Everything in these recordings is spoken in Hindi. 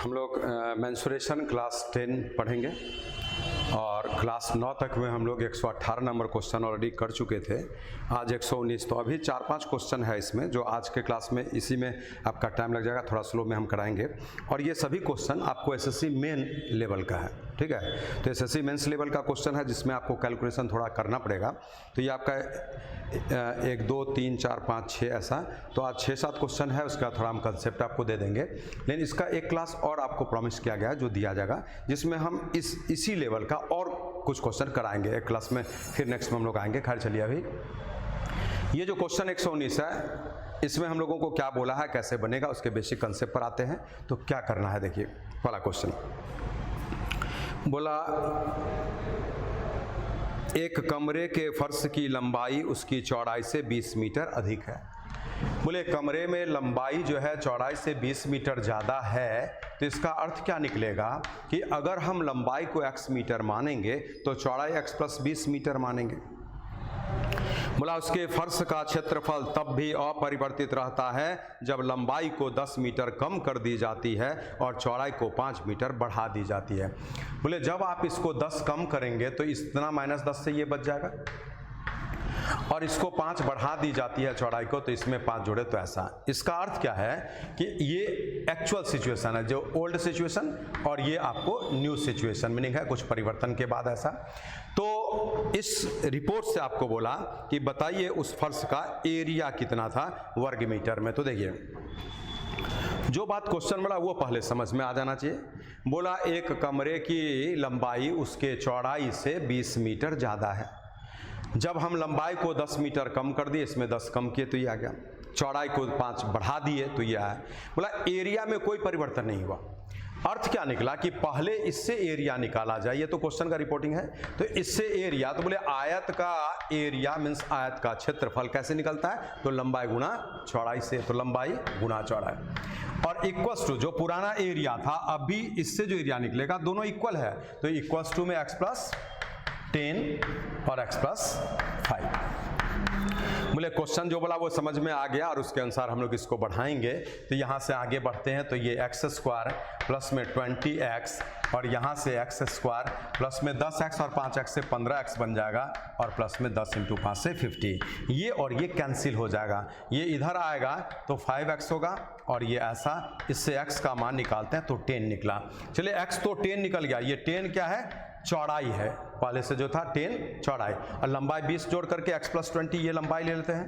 हम लोग मेंसुरेशन क्लास 10 पढ़ेंगे और क्लास 9 तक में हम लोग 118 नंबर क्वेश्चन ऑलरेडी कर चुके थे। आज 119, तो अभी 4-5 क्वेश्चन है इसमें जो आज के क्लास में इसी में आपका टाइम लग जाएगा, थोड़ा स्लो में हम कराएंगे। और ये सभी क्वेश्चन आपको एसएससी मेन लेवल का है, ठीक है। तो एसएससी मेंस लेवल का क्वेश्चन है जिसमें आपको कैलकुलेशन थोड़ा करना पड़ेगा। तो ये आपका 1 2 3 4 5 6 ऐसा, तो आज 6-7 क्वेश्चन है, उसका थोड़ा हम कंसेप्ट आपको दे देंगे। लेकिन इसका एक क्लास और आपको प्रॉमिस किया गया है जो दिया जाएगा, जिसमें हम इसी लेवल का और कुछ क्वेश्चन कराएंगे एक क्लास में, फिर नेक्स्ट में हम लोग आएंगे। खैर चलिए, अभी ये जो क्वेश्चन 119 है इसमें हम लोगों को क्या बोला है, कैसे बनेगा, उसके बेसिक कंसेप्ट पर आते हैं। तो क्या करना है, देखिए पहला क्वेश्चन बोला, एक कमरे के फर्श की लंबाई उसकी चौड़ाई से 20 मीटर अधिक है। बोले कमरे में लंबाई जो है चौड़ाई से 20 मीटर ज़्यादा है, तो इसका अर्थ क्या निकलेगा कि अगर हम लंबाई को x मीटर मानेंगे तो चौड़ाई x + 20 मीटर मानेंगे। बोला उसके फर्श का क्षेत्रफल तब भी अपरिवर्तित रहता है जब लंबाई को 10 मीटर कम कर दी जाती है और चौड़ाई को 5 मीटर बढ़ा दी जाती है। बोले जब आप इसको 10 कम करेंगे तो इतना -10 से ये बच जाएगा, और इसको 5 बढ़ा दी जाती है चौड़ाई को, तो इसमें 5 जोड़े तो ऐसा। इसका अर्थ क्या है कि ये एक्चुअल सिचुएशन है, जो ओल्ड सिचुएशन और ये आपको न्यू सिचुएशन मीनिंग है कुछ परिवर्तन के बाद ऐसा। तो इस रिपोर्ट से आपको बोला कि बताइए उस फर्श का एरिया कितना था वर्ग मीटर में। तो देखिए जो बात क्वेश्चन बोला वो पहले समझ में आ जाना चाहिए। बोला एक कमरे की लंबाई उसके चौड़ाई से 20 मीटर ज़्यादा है। जब हम लंबाई को 10 मीटर कम कर दिए, इसमें 10 कम किए तो ये आ गया, चौड़ाई को 5 बढ़ा दिए तो ये आया। बोला एरिया में कोई परिवर्तन नहीं हुआ। अर्थ क्या निकला कि पहले इससे एरिया निकाला जाए, ये तो क्वेश्चन का रिपोर्टिंग है। तो इससे एरिया, तो बोले आयत का एरिया मीन्स आयत का क्षेत्रफल कैसे निकलता है, तो लंबाई गुना चौड़ाई से, तो लंबाई गुना चौड़ाई। और इक्वल्स टू जो पुराना एरिया था, अभी इससे जो एरिया निकलेगा दोनों इक्वल है, तो इक्वल्स टू में x + 10 और x + 5। बोले क्वेश्चन जो बोला वो समझ में आ गया और उसके अनुसार हम लोग इसको बढ़ाएंगे। तो यहाँ से आगे बढ़ते हैं, तो ये x² प्लस में 20x और यहाँ से x² प्लस में 10x और 5x से 15x बन जाएगा, और प्लस में 10 × 5 से 50। ये और ये कैंसिल हो जाएगा, ये इधर आएगा तो 5x होगा और ये ऐसा, इससे x का मान निकालते हैं तो 10 निकला। चलिए x तो 10 निकल गया, ये 10 क्या है, चौड़ाई है, पहले से जो था 10 चौड़ाई, और लंबाई 20 जोड़ करके x + 20 ये लंबाई ले लेते हैं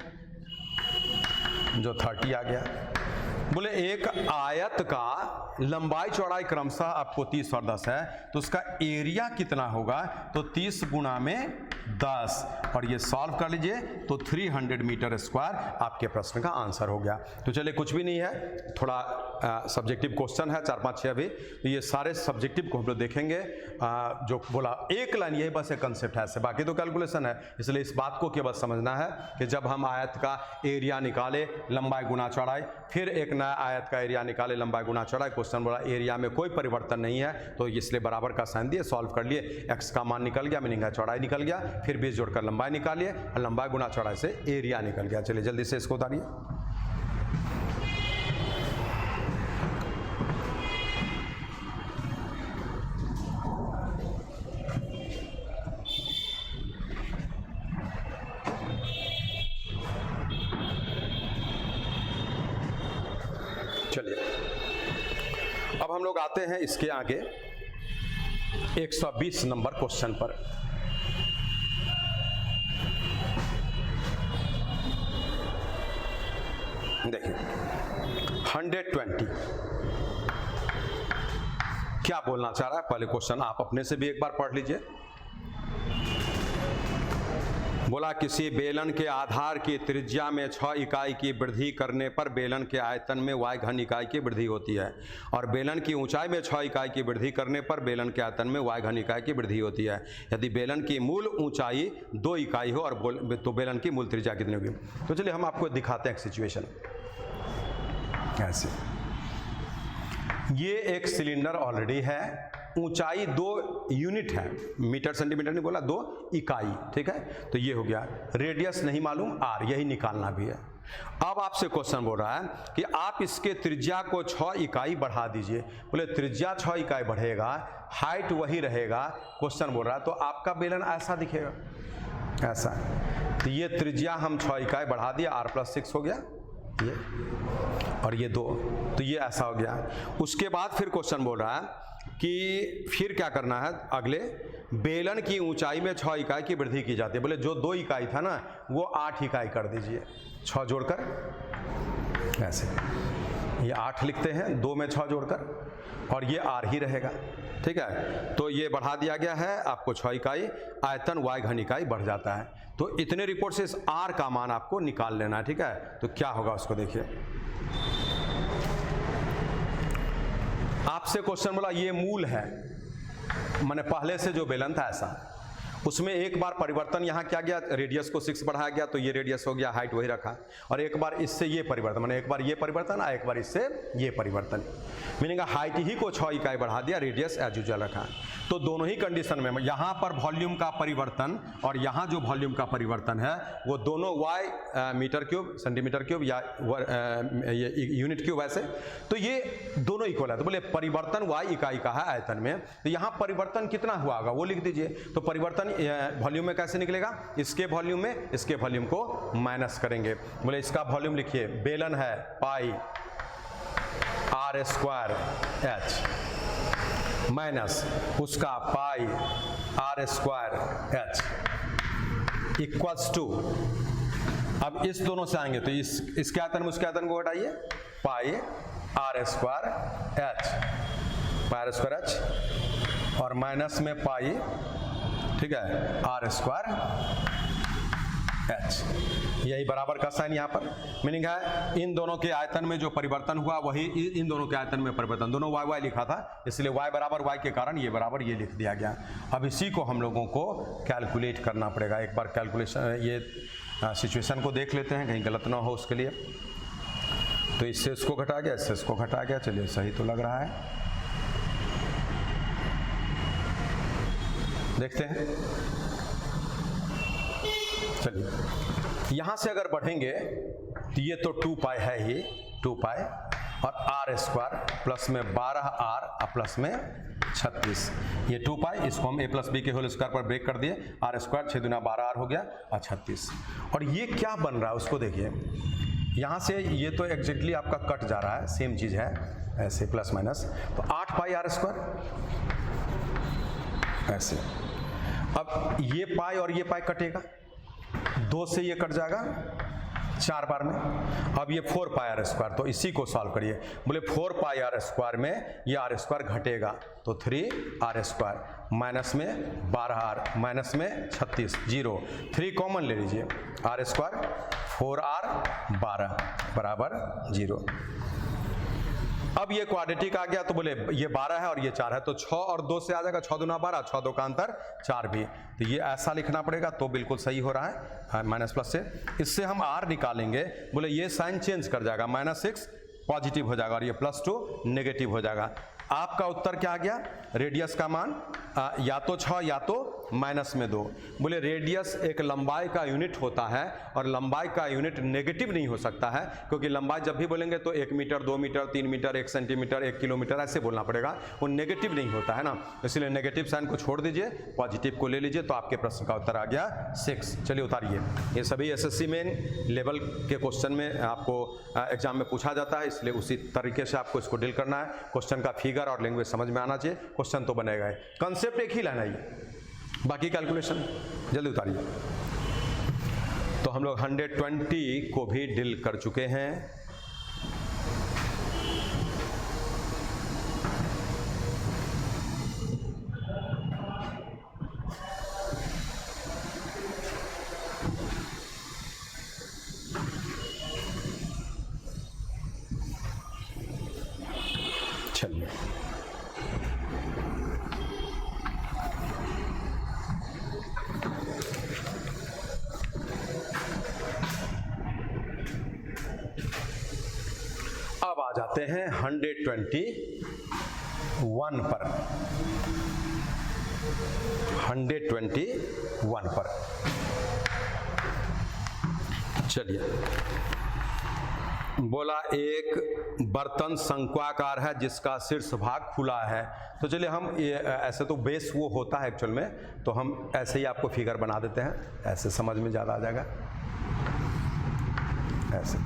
जो 30 आ गया। बोले एक आयत का लंबाई चौड़ाई क्रमशः आपको 30 और 10 है, तो उसका एरिया कितना होगा, तो 30 गुणा में 10, और ये सॉल्व कर लीजिए तो 300 मीटर स्क्वायर आपके प्रश्न का आंसर हो गया। तो चलिए कुछ भी नहीं है, थोड़ा सब्जेक्टिव क्वेश्चन है 4-5-6 अभी, तो ये सारे सब्जेक्टिव को हम लोग देखेंगे। जो बोला एक लाइन, यही बस एक कंसेप्ट है, ऐसे बाकी तो कैलकुलेशन है। इसलिए इस बात को केवल समझना है कि जब हम आयत का एरिया निकाले लंबाई गुना चौड़ाई, फिर एक नया आयत का एरिया निकाले लंबाई गुना चौड़ाई, क्वेश्चन बोला एरिया में कोई परिवर्तन नहीं है, तो इसलिए बराबर का साइन दिए, सॉल्व कर लिए, x का मान निकल गया मीनिंग है चौड़ाई निकल गया, फिर 20 जोड़कर लंबाई निकालिए और लंबाई गुना चौड़ाई से एरिया निकल गया। चलिए जल्दी से इसको उतारिए। चलिए अब हम लोग आते हैं इसके आगे 120 नंबर क्वेश्चन पर। देखिए 120 क्या बोलना चाह रहा है, पहले क्वेश्चन आप अपने से भी एक बार पढ़ लीजिए। बोला किसी बेलन के आधार की त्रिज्या में 6 इकाई की वृद्धि करने पर बेलन के आयतन में y³ इकाई की वृद्धि होती है, और बेलन की ऊंचाई में 6 इकाई की वृद्धि करने पर बेलन के आयतन में y³ इकाई की वृद्धि होती है। यदि बेलन की मूल ऊंचाई 2 इकाई हो और तो बेलन की मूल त्रिज्या कितनी होगी। तो चलिए हम आपको दिखाते हैं एक सिचुएशन ऐसे। ये एक सिलेंडर ऑलरेडी है, ऊंचाई 2 यूनिट है, मीटर सेंटीमीटर नहीं बोला, 2 इकाई, ठीक है। तो ये हो गया, रेडियस नहीं मालूम r, यही निकालना भी है। अब आपसे क्वेश्चन बोल रहा है कि आप इसके त्रिज्या को 6 इकाई बढ़ा दीजिए। बोले त्रिज्या 6 इकाई बढ़ेगा, हाइट वही रहेगा, क्वेश्चन बोल रहा है तो आपका बेलन ऐसा दिखेगा, ऐसा। तो ये त्रिज्या हम 6 इकाई बढ़ा दिया, r+6 हो गया ये, और ये 2, तो ये ऐसा हो गया। उसके बाद फिर क्वेश्चन बोल रहा है कि फिर क्या करना है, अगले बेलन की ऊंचाई में 6 इकाई की वृद्धि की जाती है। बोले जो 2 इकाई था ना वो 8 इकाई कर दीजिए, 6 जोड़कर ऐसे, ये 8 लिखते हैं, 2 में 6 जोड़कर, और ये r ही रहेगा, ठीक है। तो ये बढ़ा दिया गया है आपको 6 इकाई, आयतन y घन इकाई बढ़ जाता है। तो इतने रिपोर्ट से इस r का मान आपको निकाल लेना है, ठीक है। तो क्या होगा उसको देखिए, आपसे क्वेश्चन बोला ये मूल है, माने पहले से जो बेलन था ऐसा, उसमें एक बार परिवर्तन यहाँ क्या गया, रेडियस को 6 बढ़ाया गया तो ये रेडियस हो गया, हाइट वही रखा, और एक बार इससे ये परिवर्तन, माने एक बार ये परिवर्तन एक बार इससे ये परिवर्तन, मीनिंग हाइट ही को 6 इकाई बढ़ा दिया, रेडियस एज यूजुअल रखा। तो दोनों ही कंडीशन में यहाँ पर वॉल्यूम का परिवर्तन और यहाँ जो वॉल्यूम का परिवर्तन है वो दोनों y metre cube, centimetre cube या यूनिट क्यूब ऐसे, तो ये दोनों इक्वल है। तो बोले परिवर्तन y इकाई का है आयतन में, तो यहाँ परिवर्तन कितना हुआ होगा वो लिख दीजिए। तो परिवर्तन वॉल्यूम में कैसे निकलेगा, इसके वॉल्यूम में इसके वॉल्यूम को माइनस करेंगे। बोले इसका वॉल्यूम लिखिए, बेलन है पाई r² h माइनस उसका पाई r² h इक्वल्स टू, अब इस दोनों से आएंगे तो इसके आयतन में उसके आयतन को हटाइए, पाई r² h, पाई r² h, और माइनस में पाई, ठीक है, r² h, यही बराबर का साइन यहाँ पर, मीनिंग है इन दोनों के आयतन में जो परिवर्तन हुआ वही इन दोनों के आयतन में परिवर्तन, दोनों y लिखा था इसलिए y बराबर y के कारण ये बराबर ये लिख दिया गया। अब इसी को हम लोगों को कैलकुलेट करना पड़ेगा, एक बार कैलकुलेशन ये सिचुएशन को देख लेते हैं कहीं गलत ना हो उसके लिए। तो इससे इसको घटा गया, इससे इसको घटा गया, चलिए सही तो लग रहा है, देखते हैं। चलिए यहां से अगर बढ़ेंगे तो ये तो 2 पाई है ही, 2 पाई और r² प्लस में 12r प्लस में 36, ये 2 पाई, इसको हम a+b के होल स्क्वायर पर ब्रेक कर दिए, r² 6 दूना 12r हो गया और 36। और ये क्या बन रहा है उसको देखिए, यहाँ से ये तो एग्जैक्टली आपका कट जा रहा है, सेम चीज है ऐसे प्लस माइनस, तो 8 पाई r² ऐसे। अब ये पाई और ये पाई कटेगा, 2 से ये कट जाएगा 4 बार में। अब ये 4 पाई r², तो इसी को सॉल्व करिए। बोले 4 पाई r² में ये r² घटेगा तो 3r² माइनस में 12r माइनस में 36, 0, 3 कॉमन ले लीजिए, r² 4r 12 बराबर 0। अब ये क्वाड्रेटिक आ गया तो बोले ये 12 है और ये 4 है, तो 6 और 2 से आ जाएगा, 6 दूना 12, 6 2 का अंतर 4 भी, तो ये ऐसा लिखना पड़ेगा, तो बिल्कुल सही हो रहा है माइनस प्लस से। इससे हम r निकालेंगे, बोले ये साइन चेंज कर जाएगा, -6 पॉजिटिव हो जाएगा और ये +2 नेगेटिव हो जाएगा। आपका उत्तर क्या आ गया, रेडियस का मान या तो 6 या तो -2। बोले रेडियस एक लंबाई का यूनिट होता है और लंबाई का यूनिट नेगेटिव नहीं हो सकता है, क्योंकि लंबाई जब भी बोलेंगे तो 1 metre 2 metre 3 metre 1 centimetre 1 kilometre ऐसे बोलना पड़ेगा, वो नेगेटिव नहीं होता है ना, इसलिए नेगेटिव साइन को छोड़ दीजिए, पॉजिटिव को ले लीजिए, तो आपके प्रश्न का उत्तर आ गया 6। चलिए उतारिए। ये सभी SSC मेन लेवल के क्वेश्चन में आपको एग्जाम में पूछा जाता है, इसलिए उसी तरीके से आपको इसको डील करना है। क्वेश्चन का फिगर और लैंग्वेज समझ में आना चाहिए, क्वेश्चन तो बनेगा, कंसेप्ट एक ही लाना है, बाकी कैलकुलेशन जल्दी उतारिए। तो हम लोग 120 को भी डील कर चुके हैं। चलिए अब आ जाते हैं 121 पर। 121 पर चलिए बोला एक बर्तन शंक्वाकार है जिसका शीर्ष भाग खुला है। तो चलिए हम ये ऐसे तो बेस वो होता है एक्चुअल में, तो हम ऐसे ही आपको फिगर बना देते हैं, ऐसे समझ में ज़्यादा आ जाएगा। ऐसे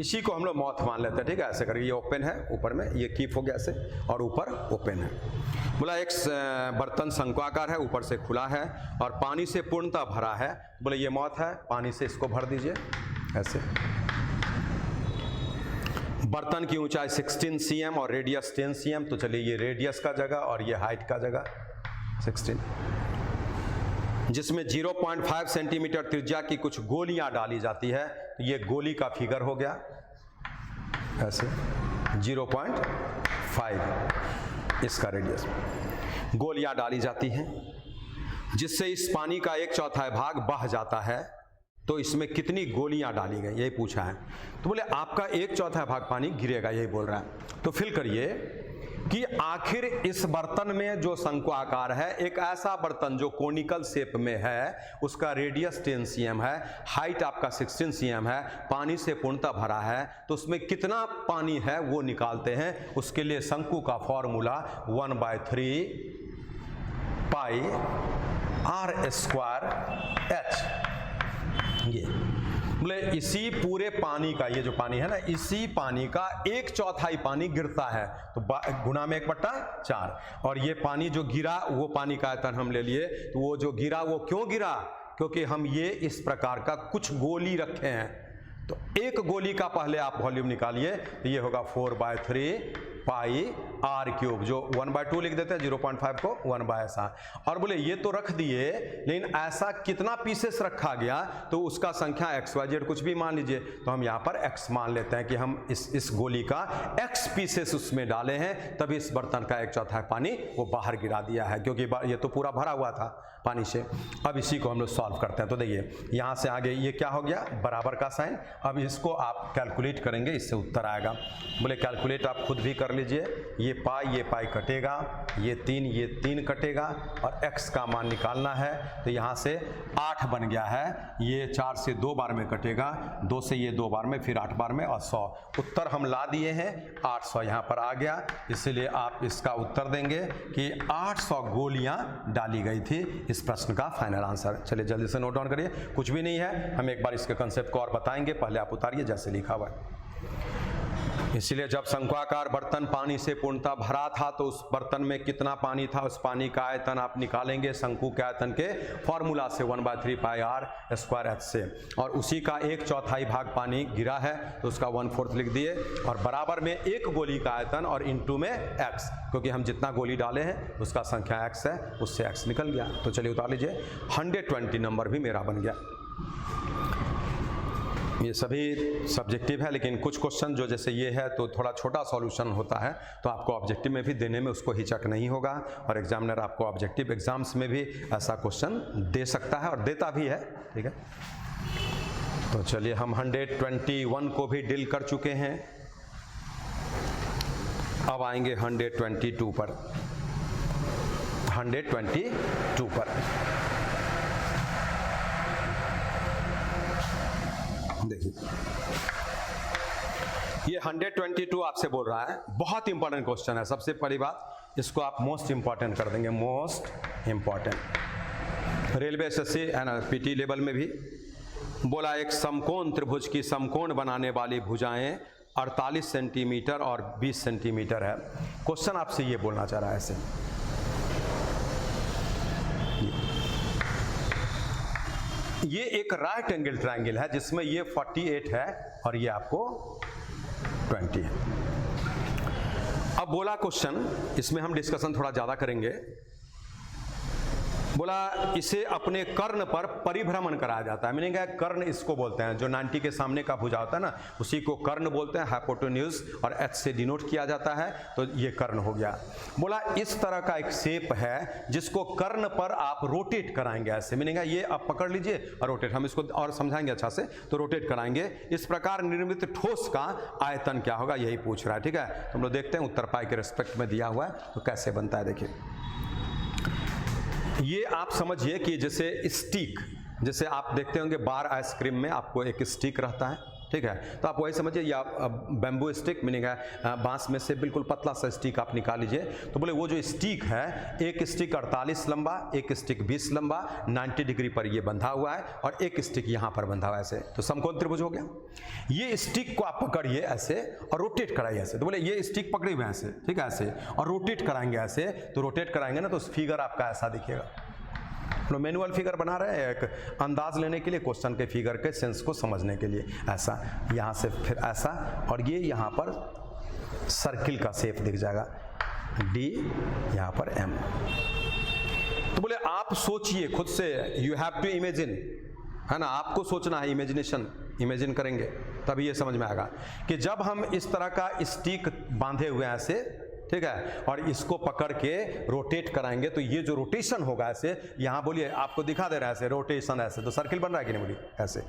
इसी को हम लोग माउथ मान लेते हैं, ठीक है। ऐसे करके ये ओपन है, ऊपर में ये कीप हो गया ऐसे, और ऊपर ओपन है। बोला एक बर्तन शंक्वाकार है, ऊपर से खुला है और पानी से पूर्णतः भरा है। बोले ये माउथ है, पानी से इसको भर दीजिए ऐसे। बर्तन की ऊंचाई 16 cm और रेडियस 10 cm। तो चलिए ये रेडियस का जगह और ये हाइट का जगह 16, जिसमें 0.5 सेंटीमीटर त्रिज्या की कुछ गोलियां डाली जाती है। तो ये गोली का फिगर हो गया ऐसे 0.5 इसका रेडियस, गोलियां डाली जाती हैं जिससे इस पानी का 1/4 भाग बह जाता है। तो इसमें कितनी गोलियां डाली गई यही पूछा है। तो बोले आपका 1/4 भाग पानी गिरेगा, यही बोल रहा है। तो फिल करिए कि आखिर इस बर्तन में जो शंक्वाकार है, एक ऐसा बर्तन जो कोनिकल शेप में है, उसका रेडियस 10 cm है, हाइट आपका 16 cm है, पानी से पूर्णतः भरा है। तो उसमें कितना पानी है वो निकालते हैं। उसके लिए शंकु का फॉर्मूला 1/3 पाई r² h। ये बोले इसी पूरे पानी का, ये जो पानी है ना, इसी पानी का 1/4 पानी गिरता है। तो गुना में 1/4। और ये पानी जो गिरा वो पानी का आयतन हम ले लिए। तो वो जो गिरा वो क्यों गिरा? क्योंकि हम ये इस प्रकार का कुछ गोली रखे हैं। तो एक गोली का पहले आप वॉल्यूम निकालिए। तो ये होगा 4/3 पाई r³, जो 1/2 लिख देते हैं, 0.5 को 1/ ऐसा। और बोले ये तो रख दिए, लेकिन ऐसा कितना पीसेस रखा गया? तो उसका संख्या XYZ कुछ भी मान लीजिए। तो हम यहाँ पर X मान लेते हैं कि हम इस गोली का X पीसेस उसमें डाले हैं, तभी इस बर्तन का 1/4 पानी वो बाहर गिरा दिया है, क्योंकि ये तो पूरा भरा हुआ था पानी से। अब इसी को हम लोग सॉल्व करते हैं। तो देखिए यहाँ से आगे ये क्या हो गया, बराबर का साइन। अब इसको आप कैलकुलेट करेंगे, इससे उत्तर आएगा। बोले कैलकुलेट आप खुद भी कर लीजिए। ये पाई कटेगा, ये 3 कटेगा, और x का मान निकालना है। तो यहाँ से 8 बन गया है। ये 4 से 2 बार में कटेगा, 2 से ये 2 बार में, फिर 8 बार में, और 100। उत्तर हम ला दिए हैं, 800 यहाँ पर आ गया। इसलिए आप इसका उत्तर देंगे कि 800 गोलियाँ डाली गई थी। इस प्रश्न का फाइनल आंसर। चलिए जल्दी से नोट डाउन करिए, कुछ भी नहीं है, हम एक बार इसके कंसेप्ट को और बताएंगे। पहले आप उतारिए जैसे लिखा हुआ है। इसलिए जब शंक्वाकार बर्तन पानी से पूर्णतः भरा था, तो उस बर्तन में कितना पानी था, उस पानी का आयतन आप निकालेंगे शंकु के आयतन के फॉर्मूला से 1/3 पाई r² h से। और उसी का 1/4 भाग पानी गिरा है, तो उसका 1/4 लिख दिए। और बराबर में एक गोली का आयतन और इनटू में x, क्योंकि हम जितना गोली डाले हैं उसका संख्या x है, उससे x निकल गया। तो चलिए उतार लीजिए। 120 नंबर भी मेरा बन गया। ये सभी सब्जेक्टिव है, लेकिन कुछ क्वेश्चन जो जैसे ये है तो थोड़ा छोटा सॉल्यूशन होता है, तो आपको ऑब्जेक्टिव में भी देने में उसको हिचक नहीं होगा। और एग्जामिनर आपको ऑब्जेक्टिव एग्जाम्स में भी ऐसा क्वेश्चन दे सकता है और देता भी है, ठीक है। तो चलिए हम 121 को भी डील कर चुके हैं। अब आएंगे 122 पर। 122 पर देखिए, ये 122 आपसे बोल रहा है, बहुत इंपॉर्टेंट क्वेश्चन है। सबसे पहली बात, इसको आप मोस्ट इंपॉर्टेंट कर देंगे, most important. Railway SSC and PT level में भी बोला एक समकोण त्रिभुज की समकोण बनाने वाली भुजाएं 48 सेंटीमीटर और 20 सेंटीमीटर है। क्वेश्चन आपसे ये बोलना चाह रहा है ऐसे, ये एक राइट एंगल ट्रायंगल है जिसमें ये 48 है और ये आपको 20 है। अब बोला क्वेश्चन, इसमें हम डिस्कशन थोड़ा ज्यादा करेंगे। बोला इसे अपने कर्ण पर परिभ्रमण कराया जाता है। मीनिंग है कर्ण इसको बोलते हैं, जो 90 के सामने का भुजा होता है ना, उसी को कर्ण बोलते हैं। हाइपोटेन्यूज और एच से डिनोट किया जाता है, तो ये कर्ण हो गया। बोला इस तरह का एक शेप है जिसको कर्ण पर आप रोटेट कराएंगे ऐसे। मीनिंग है ये आप पकड़ लीजिए और रोटेट, हम इसको और समझाएंगे अच्छा से, तो रोटेट कराएंगे। इस प्रकार निर्मित ठोस का आयतन क्या होगा, यही पूछ रहा है, ठीक है। तो हम लोग देखते हैं उत्तर पाई के रिस्पेक्ट में दिया हुआ है तो कैसे बनता है। देखिए ये आप समझिए कि जैसे स्टिक, जैसे आप देखते होंगे बार आइसक्रीम में आपको एक स्टिक रहता है, ठीक है। तो आप वही समझिए, या बैम्बू स्टिक मीनिंग है बांस में से बिल्कुल पतला सा स्टिक आप निकाल लीजिए। तो बोले वो जो स्टिक है, एक स्टिक 48 लंबा, एक स्टिक 20 लंबा, 90 डिग्री पर ये बंधा हुआ है और एक स्टिक यहाँ पर बंधा हुआ है ऐसे, तो समकोण त्रिभुज हो गया। ये स्टिक को आप पकड़िए ऐसे और रोटेट कराइए ऐसे। तो बोले ये स्टिक पकड़े हुए हैं ऐसे, ठीक है, ऐसे, और रोटेट कराएंगे ऐसे। तो रोटेट कराएंगे ना तो फिगर आपका ऐसा दिखेगा। तो मैनुअल फिगर बना रहे हैं एक अंदाज लेने के लिए, क्वेश्चन के फिगर के सेंस को समझने के लिए। ऐसा यहाँ से फिर ऐसा, और ये यहाँ पर सर्किल का शेप दिख जाएगा, डी यहाँ पर एम। तो बोले आप सोचिए खुद से, यू हैव टू इमेजिन, है ना, आपको सोचना है, इमेजिन करेंगे तभी ये समझ में आएगा कि जब हम इस तरह का स्टिक बांधे हुए हैं ऐसे, ठीक है, और इसको पकड़ के रोटेट कराएंगे तो ये जो रोटेशन होगा ऐसे, यहाँ बोलिए आपको दिखा दे रहा है ऐसे रोटेशन ऐसे, तो सर्किल बन रहा है कि नहीं बोलिए ऐसे।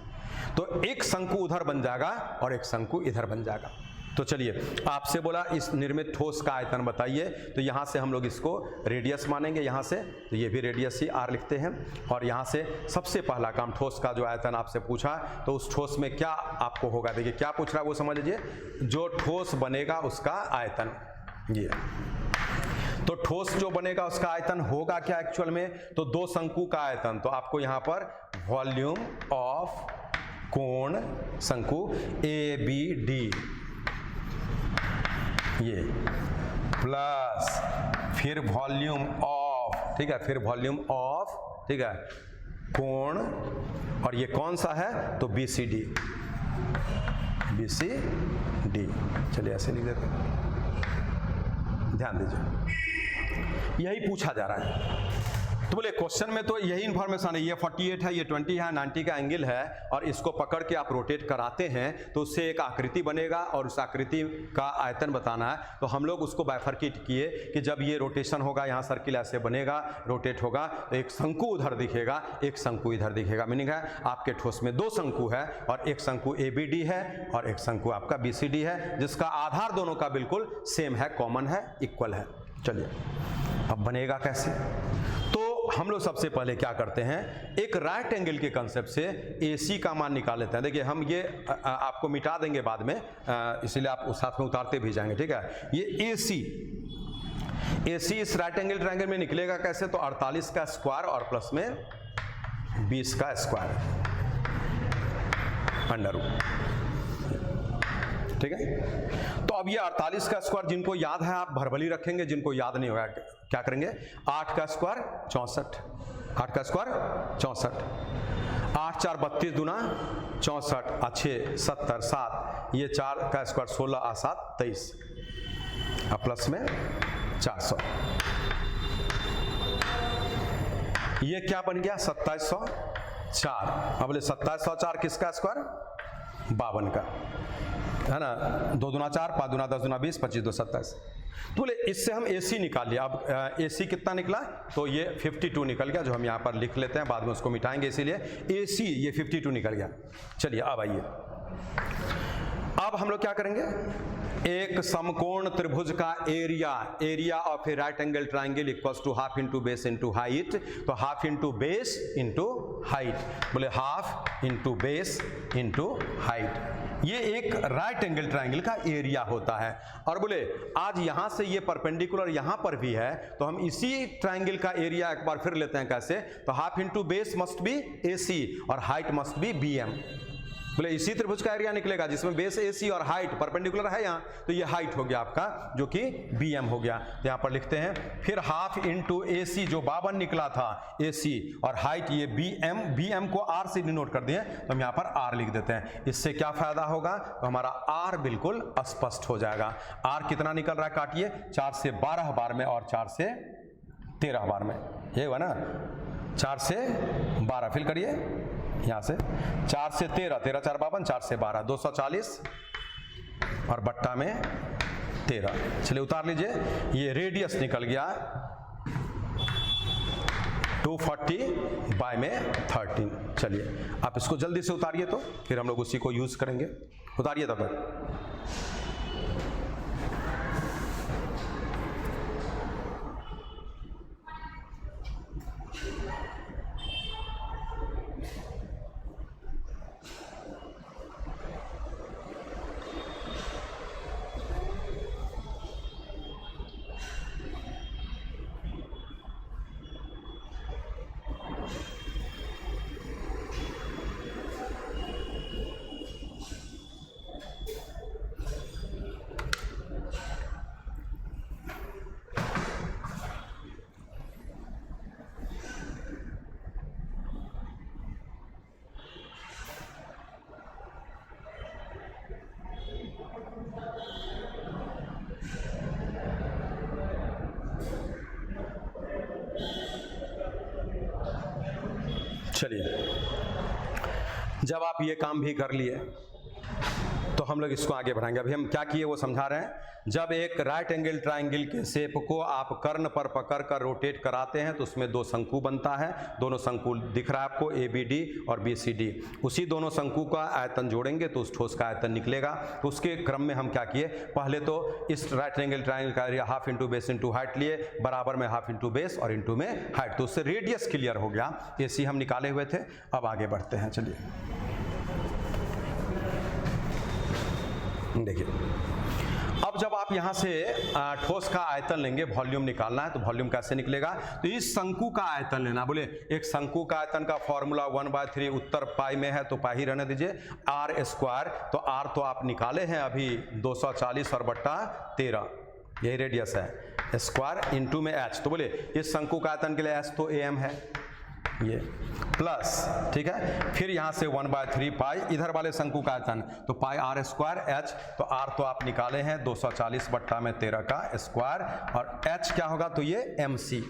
तो एक शंकु उधर बन जाएगा और एक शंकु इधर बन जाएगा। तो चलिए आपसे बोला इस निर्मित ठोस का आयतन बताइए, तो यहाँ से हम लोग इसको रेडियस मानेंगे, यहाँ से तो ये भी रेडियस ही आर लिखते हैं। और यहाँ से सबसे पहला काम ठोस का जो आयतन आपसे पूछा, तो उस ठोस में क्या आपको होगा, देखिए क्या पूछ रहा है वो समझ लीजिए, जो ठोस बनेगा उसका आयतन ये। तो ठोस जो बनेगा उसका आयतन होगा क्या एक्चुअल में, तो दो शंकु का आयतन। तो आपको यहाँ पर वॉल्यूम ऑफ कोण शंकु ए बी डी ये प्लस फिर वॉल्यूम ऑफ, ठीक है, फिर वॉल्यूम ऑफ, ठीक है, कोण, और ये कौन सा है तो बी सी डी, चलिए ऐसे लिख देते हैं, ध्यान दीजिए यही पूछा जा रहा है। तो बोले क्वेश्चन में तो यही इंफॉर्मेशन है, ये 48 है, ये 20 है, 90 का एंगल है, और इसको पकड़ के आप रोटेट कराते हैं तो उससे एक आकृति बनेगा और उस आकृति का आयतन बताना है। तो हम लोग उसको बाइफरकेट किए कि जब ये रोटेशन होगा, यहाँ सर्किल ऐसे बनेगा, रोटेट होगा, तो एक शंकु उधर दिखेगा, एक शंकु इधर दिखेगा। मीनिंग है आपके ठोस में दो शंकु है, और एक शंकु ABD है और एक शंकु आपका BCD है, जिसका आधार दोनों का बिल्कुल सेम है, कॉमन है, इक्वल है। चलिए अब बनेगा कैसे, तो हम लोग सबसे पहले क्या करते हैं, एक राइट एंगल के कंसेप्ट से AC का मान निकाल लेते हैं। देखिए हम ये आपको मिटा देंगे बाद में, इसीलिए आप उस साथ में उतारते भी जाएंगे, ठीक है। ये AC इस राइट एंगल ट्रायंगल में निकलेगा कैसे, तो 48 का स्क्वायर और प्लस में 20 का स्क्वायर अंडर रूट, ठीक है। तो अब ये 48 का स्क्वायर जिनको याद है आप भरभली रखेंगे, जिनको याद नहीं होगा क्या करेंगे, 8 का स्क्वायर 64, 8 का स्क्वायर 64, 8 4 32 दूना 64, 6 70 7, ये 4 का स्क्वायर 16 और 7 23, अब प्लस में 400, ये क्या बन गया 2704। अब बोले 2704 किसका स्क्वायर, 52 का, है ना, 2 दूना 4, 5 दूना 10 दूना 20, 25 2 27। तो बोले इससे हम AC निकाल लिया। अब AC कितना निकला, तो ये 52 निकल गया, जो हम यहाँ पर लिख लेते हैं, बाद में उसको मिटाएंगे, इसीलिए AC ये 52 निकल गया। चलिए अब आइए, अब हम लोग क्या करेंगे, एक समकोण त्रिभुज का area of a right angle triangle equals to half into base into height. तो half into base into height, बोले half into base into height, ये एक राइट एंगल ट्राइंगल का एरिया होता है। और बोले आज यहां से ये परपेंडिकुलर यहां पर भी है, तो हम इसी ट्राइंगल का एरिया एक बार फिर लेते हैं कैसे, तो half into base must be AC और हाइट मस्ट बी BM। बोले इसी त्रिभुज का एरिया निकलेगा जिसमें बेस AC और हाइट परपेंडिकुलर है यहाँ, तो ये हाइट हो गया आपका, जो कि BM हो गया। तो यहाँ पर लिखते हैं फिर हाफ इंटू AC, जो 52 निकला था AC, और हाइट ये BM को R से डिनोट कर दिए, तो हम यहाँ पर R लिख देते हैं। इससे क्या फायदा होगा, तो हमारा R बिल्कुल स्पष्ट हो जाएगा। R कितना निकल रहा है, काटिए, 4 से 12 बार में और 4 से 13 बार में, ये हुआ ना, 4 से 12 फिल करिए, यहाँ से 4 से 13, 13 4 52, 4 से 12 240, और बट्टा में 13। चलिए उतार लीजिए, ये रेडियस निकल गया 240 बाय में 13। चलिए आप इसको जल्दी से उतारिए, तो फिर हम लोग उसी को यूज करेंगे। उतारिए तब तक। चलिए, जब आप ये काम भी कर लिए तो हम लोग इसको आगे बढ़ाएंगे। अभी हम क्या किए वो समझा रहे हैं। जब एक राइट एंगल ट्रायंगल के शेप को आप कर्ण पर पकड़ कर रोटेट कराते हैं तो उसमें दो शंकु बनता है। दोनों शंकु दिख रहा है आपको, ABD और BCD। उसी दोनों शंकु का आयतन जोड़ेंगे तो उस ठोस का आयतन निकलेगा। तो उसके क्रम में हम क्या किए, पहले तो इस राइट एंगल ट्रायंगल का area half into base into height लिए, बराबर में हाफ इंटू बेस और इंटू में हाइट, तो उससे रेडियस क्लियर हो गया। AC हम निकाले हुए थे। अब आगे बढ़ते हैं। चलिए देखिए, अब जब आप यहाँ से ठोस का आयतन लेंगे, वॉल्यूम निकालना है, तो वॉल्यूम कैसे निकलेगा, तो इस शंकु का आयतन लेना। बोले एक शंकु का आयतन का फॉर्मूला 1/3 उत्तर पाई में है, तो पाई ही रहने दीजिए। R स्क्वायर, तो R तो आप निकाले हैं अभी 240 और बट्टा 13, यही रेडियस है, स्क्वायर इंटू में H। तो बोले इस शंकु का आयतन के लिए H तो AM है, ये प्लस, ठीक है। फिर यहाँ से 1/3 पाई इधर वाले शंकु का आयतन, तो पाई R स्क्वायर H, तो R तो आप निकाले हैं 240 बट्टा में 13 का स्क्वायर, और H क्या होगा, तो ये MC।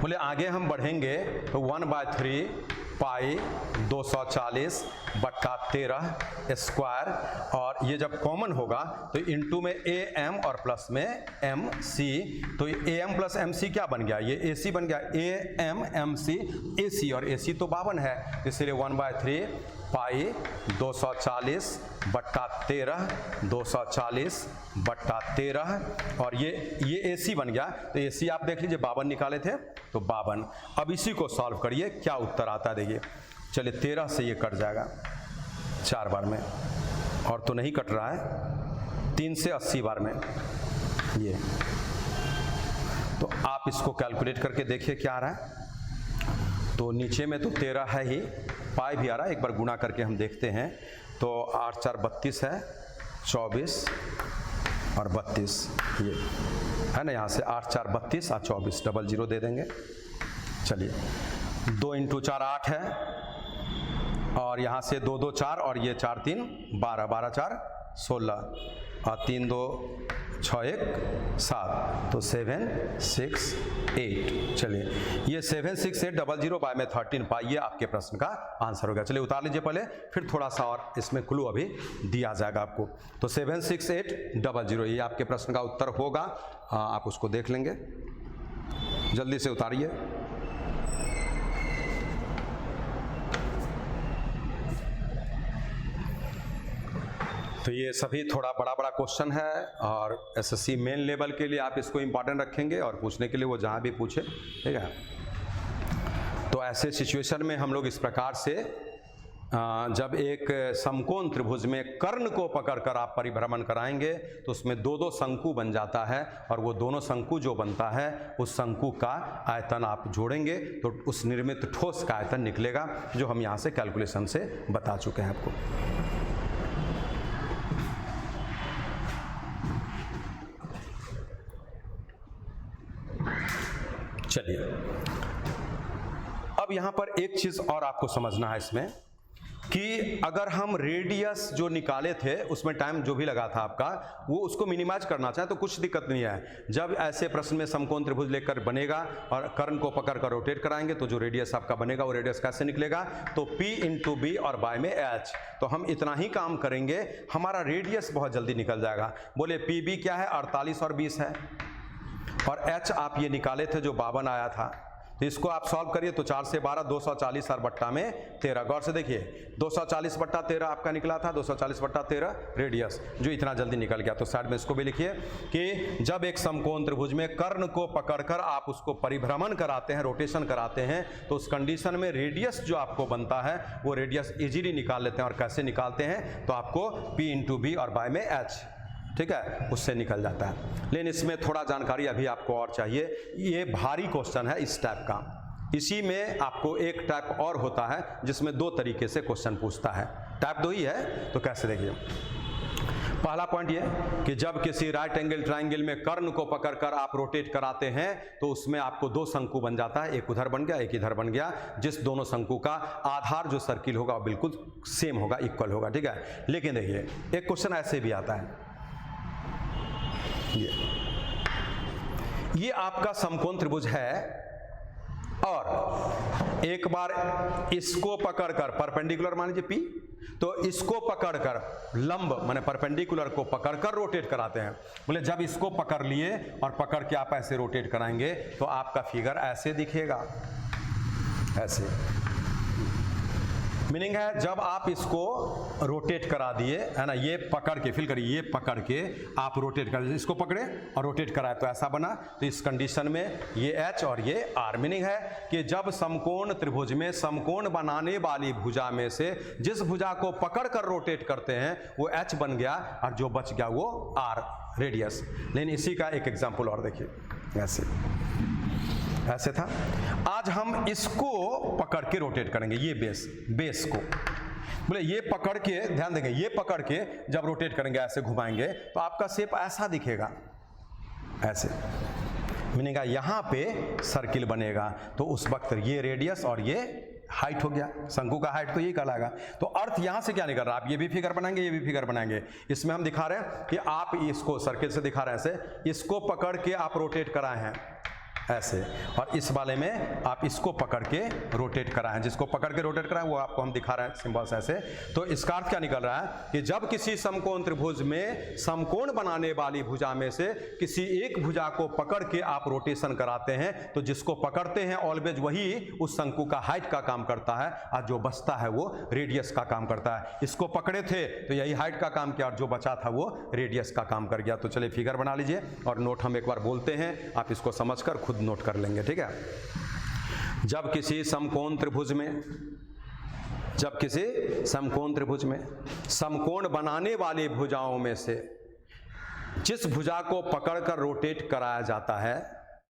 बोले आगे हम बढ़ेंगे तो 1/3 पाई 240 बट्टा 13 स्क्वायर, और ये जब कॉमन होगा तो इंटू में AM और प्लस में MC, तो AM प्लस MC क्या बन गया, ये AC बन गया, AM MC AC, और AC तो 52 है, इसलिए 1/3 पाई 240 बट्टा 13 240 बट्टा 13, और ये AC बन गया। तो AC आप देख लीजिए 52 निकाले थे, तो 52। अब इसी को सॉल्व करिए, क्या उत्तर आता है देखिए। चलिए 13 से ये कट जाएगा 4 बार में, और तो नहीं कट रहा है, 3 से 80 बार में ये। तो आप इसको कैलकुलेट करके देखिए क्या आ रहा है। तो नीचे में तो 13 है ही, पाई भी आ रहा है, एक बार गुणा करके हम देखते हैं। तो 8 4 32 है, 24 और 32 ये है ना, यहाँ से 8 4 32 और 24 डबल 0 दे देंगे। चलिए 2 इंटू 4 8 है, और यहाँ से 2 2 4, और ये 4 3 12, 12 4 16, और 3 2 6 1 7, तो 7 6 8। चलिए ये 7 6 8 डबल 0 बाय में 13 पाई, ये आपके प्रश्न का आंसर हो गया। चलिए उतार लीजिए पहले, फिर थोड़ा सा और इसमें क्लू अभी दिया जाएगा आपको। तो 7 6 8 डबल 0 ये आपके प्रश्न का उत्तर होगा। आप उसको देख लेंगे, जल्दी से उतारिए। तो ये सभी थोड़ा बड़ा बड़ा क्वेश्चन है, और SSC मेन लेवल के लिए आप इसको इम्पॉर्टेंट रखेंगे, और पूछने के लिए वो जहाँ भी पूछे, ठीक है। तो ऐसे सिचुएशन में हम लोग इस प्रकार से जब एक समकोण त्रिभुज में कर्ण को पकड़कर आप परिभ्रमण कराएंगे तो उसमें 2 शंकु बन जाता है, और वो दोनों शंकु जो बनता है उस शंकु का आयतन आप जोड़ेंगे तो उस निर्मित ठोस का आयतन निकलेगा, जो हम यहाँ से कैलकुलेशन से बता चुके हैं आपको। चलिए अब यहां पर एक चीज और आपको समझना है इसमें, कि अगर हम रेडियस जो निकाले थे उसमें टाइम जो भी लगा था आपका, वो उसको मिनिमाइज करना चाहे तो कुछ दिक्कत नहीं है। जब ऐसे प्रश्न में समकोण त्रिभुज लेकर बनेगा और कर्ण को पकड़कर रोटेट कराएंगे तो जो रेडियस आपका बनेगा वो रेडियस कैसे निकलेगा, तो P इंटू बी और बाय में H। तो हम इतना ही काम करेंगे, हमारा रेडियस बहुत जल्दी निकल जाएगा। बोले PB क्या है, 48 और 20 है, और H आप ये निकाले थे जो 52 आया था। तो इसको आप सॉल्व करिए तो 4 से 12 240 और बट्टा में 13। गौर से देखिए 240 बट्टा 13 आपका निकला था, 240 बट्टा 13 रेडियस जो इतना जल्दी निकल गया। तो साइड में इसको भी लिखिए कि जब एक समकोण त्रिभुज में कर्ण को पकड़कर आप उसको परिभ्रमण कराते हैं, रोटेशन कराते हैं, तो उस कंडीशन में रेडियस जो आपको बनता है वो रेडियस इजीली निकाल लेते हैं। और कैसे निकालते हैं, तो आपको P इंटू बी और बाय में H, ठीक है, उससे निकल जाता है। लेकिन इसमें थोड़ा जानकारी अभी आपको और चाहिए, ये भारी क्वेश्चन है इस टाइप का। इसी में आपको एक टाइप और होता है जिसमें 2 तरीके से क्वेश्चन पूछता है, टाइप 2 ही है। तो कैसे देखिए, पहला पॉइंट ये कि जब किसी राइट एंगल ट्रायंगल में कर्ण को पकड़कर आप रोटेट कराते हैं तो उसमें आपको 2 शंकु बन जाता है, एक उधर बन गया एक इधर बन गया, जिस दोनों शंकु का आधार जो सर्किल होगा वो बिल्कुल सेम होगा, इक्वल होगा, ठीक है। लेकिन देखिए एक क्वेश्चन ऐसे भी आता है, ये आपका समकोण त्रिभुज है, और एक बार इसको पकड़कर परपेंडिकुलर मान लीजिए P, तो इसको पकड़कर लंब माने परपेंडिकुलर को पकड़कर रोटेट कराते हैं। बोले जब इसको पकड़ लिए और पकड़ के आप ऐसे रोटेट कराएंगे तो आपका फिगर ऐसे दिखेगा, ऐसे। मीनिंग है जब आप इसको रोटेट करा दिए है ना, ये पकड़ के फिल करिए, ये पकड़ के आप रोटेट कर, इसको पकड़े और रोटेट कराए तो ऐसा बना। तो इस कंडीशन में ये H और ये R। मीनिंग है कि जब समकोण त्रिभुज में समकोण बनाने वाली भुजा में से जिस भुजा को पकड़ कर रोटेट करते हैं वो H बन गया और जो बच गया वो R रेडियस। लेकिन इसी का एक एग्जाम्पल और देखिए, ऐसे था। आज हम इसको पकड़ के रोटेट करेंगे, ये बेस को। बोले ये पकड़ के, ध्यान देंगे, ये पकड़ के जब रोटेट करेंगे ऐसे घुमाएंगे तो आपका शेप ऐसा दिखेगा, ऐसे। मीनिंग यहां पे सर्किल बनेगा तो उस वक्त ये रेडियस और ये हाइट हो गया। शंकु का हाइट तो यही कहलाएगा। तो अर्थ यहां से क्या निकल रहा है, आप ये भी फिगर बनाएंगे, ये भी फिगर बनाएंगे। इसमें हम दिखा रहे हैं कि आप इसको सर्किल से दिखा रहे हैं, ऐसे इसको पकड़ के आप रोटेट कराए हैं ऐसे, और इस वाले में आप इसको पकड़ के रोटेट कराए हैं। जिसको पकड़ के रोटेट कराए वो आपको हम दिखा रहे हैं सिंबल्स ऐसे। तो इसका अर्थ क्या निकल रहा है कि जब किसी समकोण त्रिभुज में समकोण बनाने वाली भुजा में से किसी एक भुजा को पकड़ के आप रोटेशन कराते हैं तो जिसको पकड़ते हैं ऑलवेज वही उस शंकु का हाइट का काम करता है और जो बचता है वो रेडियस का काम करता है। इसको पकड़े थे तो यही हाइट का काम किया और जो बचा था वो रेडियस का काम कर गया। तो चलिए फिगर बना लीजिए और नोट हम एक बार बोलते हैं, आप इसको समझकर खुद नोट कर लेंगे, ठीक है। जब किसी समकोण त्रिभुज में समकोण बनाने वाली भुजाओं में से जिस भुजा को पकड़कर रोटेट कराया जाता है,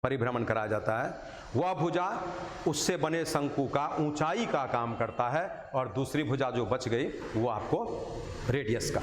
परिभ्रमण कराया जाता है, वह भुजा उससे बने शंकु का ऊंचाई का काम करता है और दूसरी भुजा जो बच गई वो आपको रेडियस का,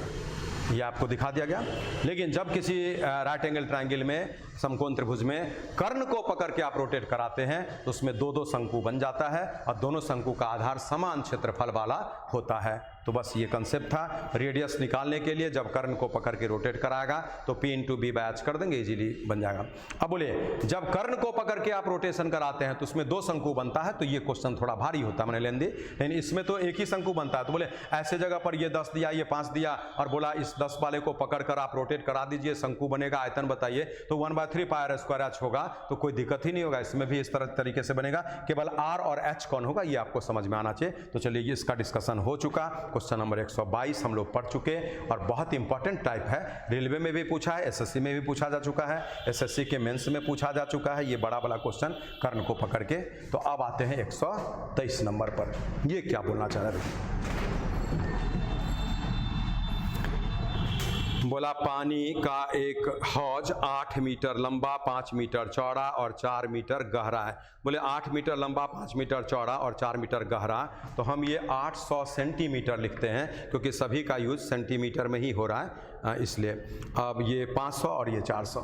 ये आपको दिखा दिया गया। लेकिन जब किसी राइट एंगल ट्रायंगल में समकोण त्रिभुज में कर्ण को पकड़ के आप रोटेट कराते हैं तो उसमें दो दो शंकु बन जाता है और दोनों शंकु का आधार समान क्षेत्रफल वाला होता है। तो बस ये कंसेप्ट था। रेडियस निकालने के लिए जब कर्ण को पकड़ के रोटेट कराएगा तो P into B by H कर देंगे, इजीली बन जाएगा। अब बोलिए जब कर्ण को पकड़ के आप रोटेशन कराते हैं तो उसमें दो शंकु बनता है, तो ये क्वेश्चन थोड़ा भारी होता है, मैंने लेंदी, लेकिन इसमें तो एक ही शंकु बनता है। तो बोले ऐसे जगह पर ये 10 दिया, ये 5 दिया और बोला इस 10 वाले को पकड़ कर आप रोटेट करा दीजिए, शंकु बनेगा, आयतन बताइए, तो 1/3 पाई स्क्वायर H होगा, तो कोई दिक्कत ही नहीं होगा। इसमें भी इस तरह तरीके से बनेगा, केवल R और H कौन होगा ये आपको समझ में आना चाहिए। तो चलिए इसका डिस्कशन हो चुका। क्वेश्चन नंबर 122 हम लोग पढ़ चुके और बहुत इंपॉर्टेंट टाइप है, रेलवे में भी पूछा है, एसएससी में भी पूछा जा चुका है, एसएससी के मेंस में पूछा जा चुका है, ये बड़ा वाला क्वेश्चन कर्ण को पकड़ के। तो अब आते हैं 123 नंबर पर। ये क्या बोलना चाह रहे थे, बोला पानी का एक हौज 8 मीटर लंबा, 5 मीटर चौड़ा और 4 मीटर गहरा है। बोले 8 मीटर लंबा, 5 मीटर चौड़ा और 4 मीटर गहरा, तो हम ये 800 सेंटीमीटर लिखते हैं क्योंकि सभी का यूज सेंटीमीटर में ही हो रहा है, इसलिए। अब ये 500 और ये 400,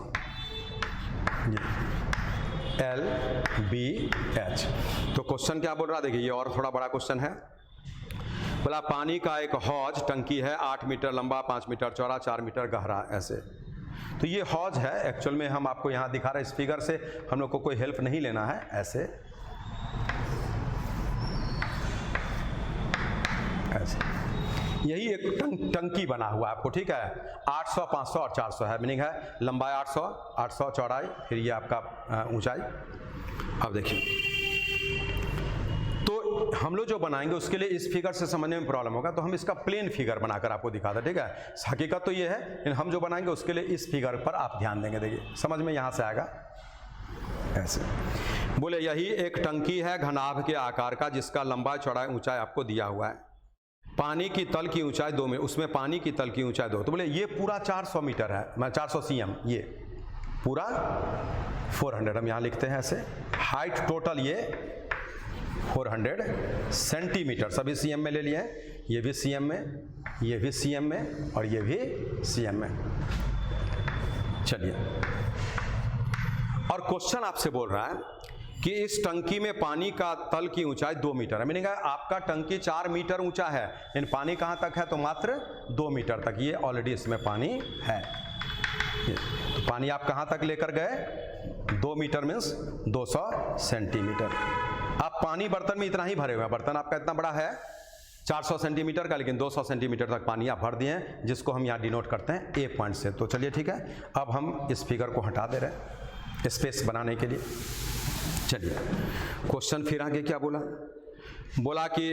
LBH। तो क्वेश्चन क्या बोल रहा है, देखिए ये और थोड़ा बड़ा क्वेश्चन है। बोला पानी का एक हौज टंकी है, 8 मीटर लंबा, 5 मीटर चौड़ा, 4 मीटर गहरा, ऐसे। तो ये हौज है, एक्चुअल में हम आपको यहाँ दिखा रहे हैं, इस फिगर से हम लोग को कोई हेल्प नहीं लेना है, ऐसे ऐसे। यही एक टंकी बना हुआ है आपको, ठीक है। 800, 500 और 400 है, मीनिंग है लंबाई 800 चौड़ाई, फिर ये आपका ऊंचाई। अब देखिए तो हम लोग जो बनाएंगे उसके लिए इस फिगर से समझने में प्रॉब्लम होगा, तो हम इसका प्लेन फिगर बनाकर आपको दिखाते, ठीक है। हकीकत तो ये है, लेकिन हम जो बनाएंगे उसके लिए इस फिगर पर आप ध्यान देंगे, देखिए समझ में यहाँ से आएगा, ऐसे। बोले यही एक टंकी है घनाभ के आकार का, जिसका लंबाई चौड़ाई ऊंचाई आपको दिया हुआ है। पानी की तल की ऊंचाई 2 में, उसमें पानी की तल की ऊंचाई 2। तो बोले ये पूरा 400 मीटर है, मैं 400 cm, ये पूरा 400 हम यहाँ लिखते हैं ऐसे। हाइट टोटल ये 400 सेंटीमीटर, सभी सीएम में ले लिए हैं, ये भी सीएम में, ये भी सीएम में और ये भी सीएम में। चलिए, और क्वेश्चन आपसे बोल रहा है कि इस टंकी में पानी का तल की ऊंचाई 2 मीटर है। मीनिंग आपका टंकी 4 मीटर ऊंचा है, लेकिन पानी कहां तक है, तो मात्र 2 मीटर तक। ये ऑलरेडी इसमें पानी है, तो पानी आप कहां तक लेकर गए, 2 मीटर मीन्स 200 सेंटीमीटर। आप पानी बर्तन में इतना ही भरे हुए हैं, बर्तन आपका इतना बड़ा है 400 सेंटीमीटर का, लेकिन 200 सेंटीमीटर तक पानी आप भर दिए हैं, जिसको हम यहाँ डिनोट करते हैं ए पॉइंट से। तो चलिए ठीक है, अब हम इस फिगर को हटा दे रहे हैं स्पेस बनाने के लिए। चलिए क्वेश्चन फिर आगे क्या बोला कि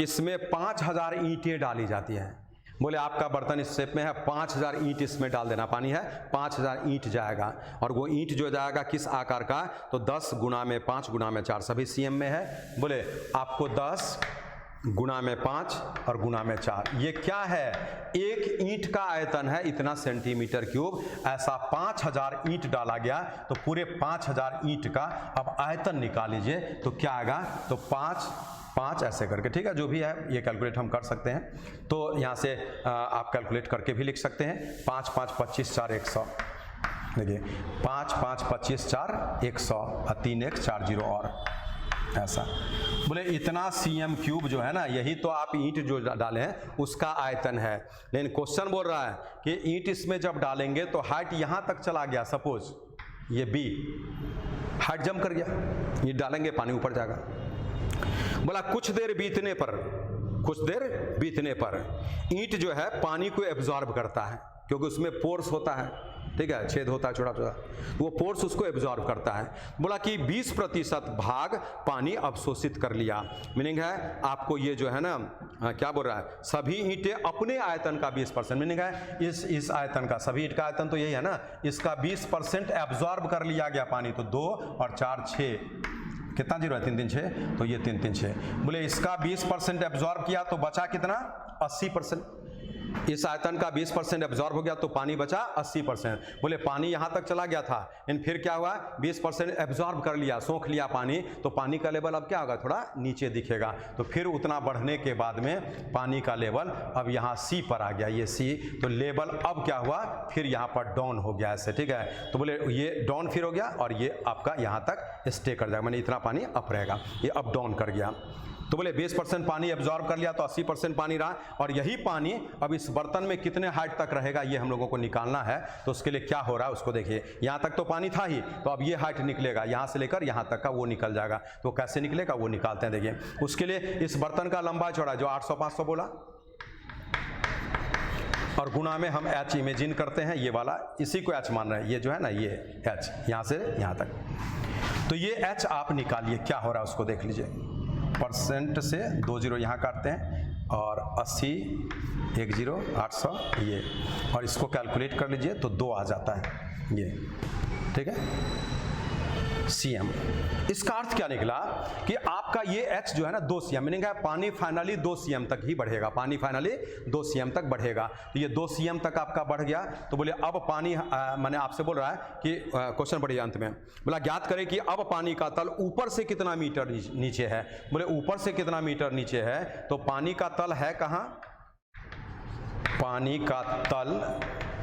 इसमें 5000 ईंटें डाली जाती हैं। बोले आपका बर्तन इस शेप में है, 5000 ईंट इसमें डाल देना, पानी है 5000 ईंट जाएगा, और वो ईंट जो जाएगा किस आकार का, तो 10 गुना में 5 गुना में 4 सभी सीएम में है। बोले आपको 10 गुना में 5 और गुना में 4, ये क्या है, एक ईंट का आयतन है इतना सेंटीमीटर क्यूब। ऐसा 5000 ईंट डाला गया तो पूरे 5000 ईंट का अब आयतन निकाल लीजिए, तो क्या आएगा, तो 5 ऐसे करके, ठीक है, जो भी है ये कैलकुलेट हम कर सकते हैं। तो यहाँ से आप कैलकुलेट करके भी लिख सकते हैं। 5 5 25 4 100, देखिए 5 5 25 4 100 और 3 1 4 0 और ऐसा। बोले इतना सीएम क्यूब जो है ना, यही तो आप ईंट जो डाले हैं उसका आयतन है। लेकिन क्वेश्चन बोल रहा है कि ईंट इसमें जब डालेंगे तो हाइट यहाँ तक चला गया, सपोज ये बी हाइट जंप कर गया, ईंट डालेंगे पानी ऊपर जाएगा। बोला कुछ देर बीतने पर ईंट जो है पानी को एब्जॉर्ब करता है, क्योंकि उसमें पोर्स होता है, ठीक है, छेद होता है छोटा छोटा, वो पोर्स उसको एब्जॉर्ब करता है। बोला कि 20% भाग पानी अवशोषित कर लिया। मीनिंग है आपको ये जो है ना क्या बोल रहा है, सभी ईंटें अपने आयतन का 20%, मीनिंग है इस आयतन का, सभी ईंट का आयतन तो यही है ना, इसका 20% एब्जॉर्ब कर लिया गया पानी। तो 2 और 4 6, कितना जीरो है, 3 3 6, तो ये 3 3 6। बोले इसका 20% एब्जॉर्ब किया तो बचा कितना, 80%। इस आयतन का 20% एब्जॉर्ब हो गया तो पानी बचा 80%। बोले पानी यहाँ तक चला गया था, लेकिन फिर क्या हुआ, 20% एब्जॉर्ब कर लिया, सोख लिया पानी, तो पानी का लेवल अब क्या होगा, थोड़ा नीचे दिखेगा। तो फिर उतना बढ़ने के बाद में पानी का लेवल अब यहाँ सी पर आ गया, ये सी, तो लेवल अब क्या हुआ, फिर यहाँ पर डाउन हो गया ऐसे, ठीक है। तो बोले ये डाउन फिर हो गया और ये आपका यहाँ तक स्टे कर जाएगा, मैंने इतना पानी अप रहेगा, ये अप डाउन कर गया। तो बोले 20% पानी एब्जॉर्ब कर लिया तो 80% पानी रहा, और यही पानी अब इस बर्तन में कितने हाइट तक रहेगा ये हम लोगों को निकालना है। तो उसके लिए क्या हो रहा है उसको देखिए, यहाँ तक तो पानी था ही, तो अब ये हाइट निकलेगा, यहाँ से लेकर यहाँ तक का वो निकल जाएगा। तो कैसे निकलेगा वो निकालते हैं, देखिए। उसके लिए इस बर्तन का लंबाई चौड़ा जो 800 500 बोला, और गुना में हम एच इमेजिन करते हैं, ये वाला इसी को एच मान रहे हैं, ये जो है ना ये एच, यहाँ से यहाँ तक। तो ये एच आप निकालिए क्या हो रहा है उसको देख लीजिए। % से 2 0 यहाँ काटते हैं, और 80 1 0 800 ये, और इसको कैलकुलेट कर लीजिए तो 2 आ जाता है ये, ठीक है, सीएम। इसका अर्थ क्या निकला कि आपका ये एच जो है ना 2 सीएम, मीनिंग है पानी फाइनली 2 सीएम तक ही बढ़ेगा, पानी फाइनली 2 सीएम तक बढ़ेगा। तो ये 2 सीएम तक आपका बढ़ गया। तो बोले अब पानी मैंने आपसे बोल रहा है कि क्वेश्चन पढ़िए अंत में, बोला ज्ञात करें कि अब पानी का तल ऊपर से कितना मीटर नीचे है। बोले ऊपर से कितना मीटर नीचे है, तो पानी का तल है कहाँ, पानी का तल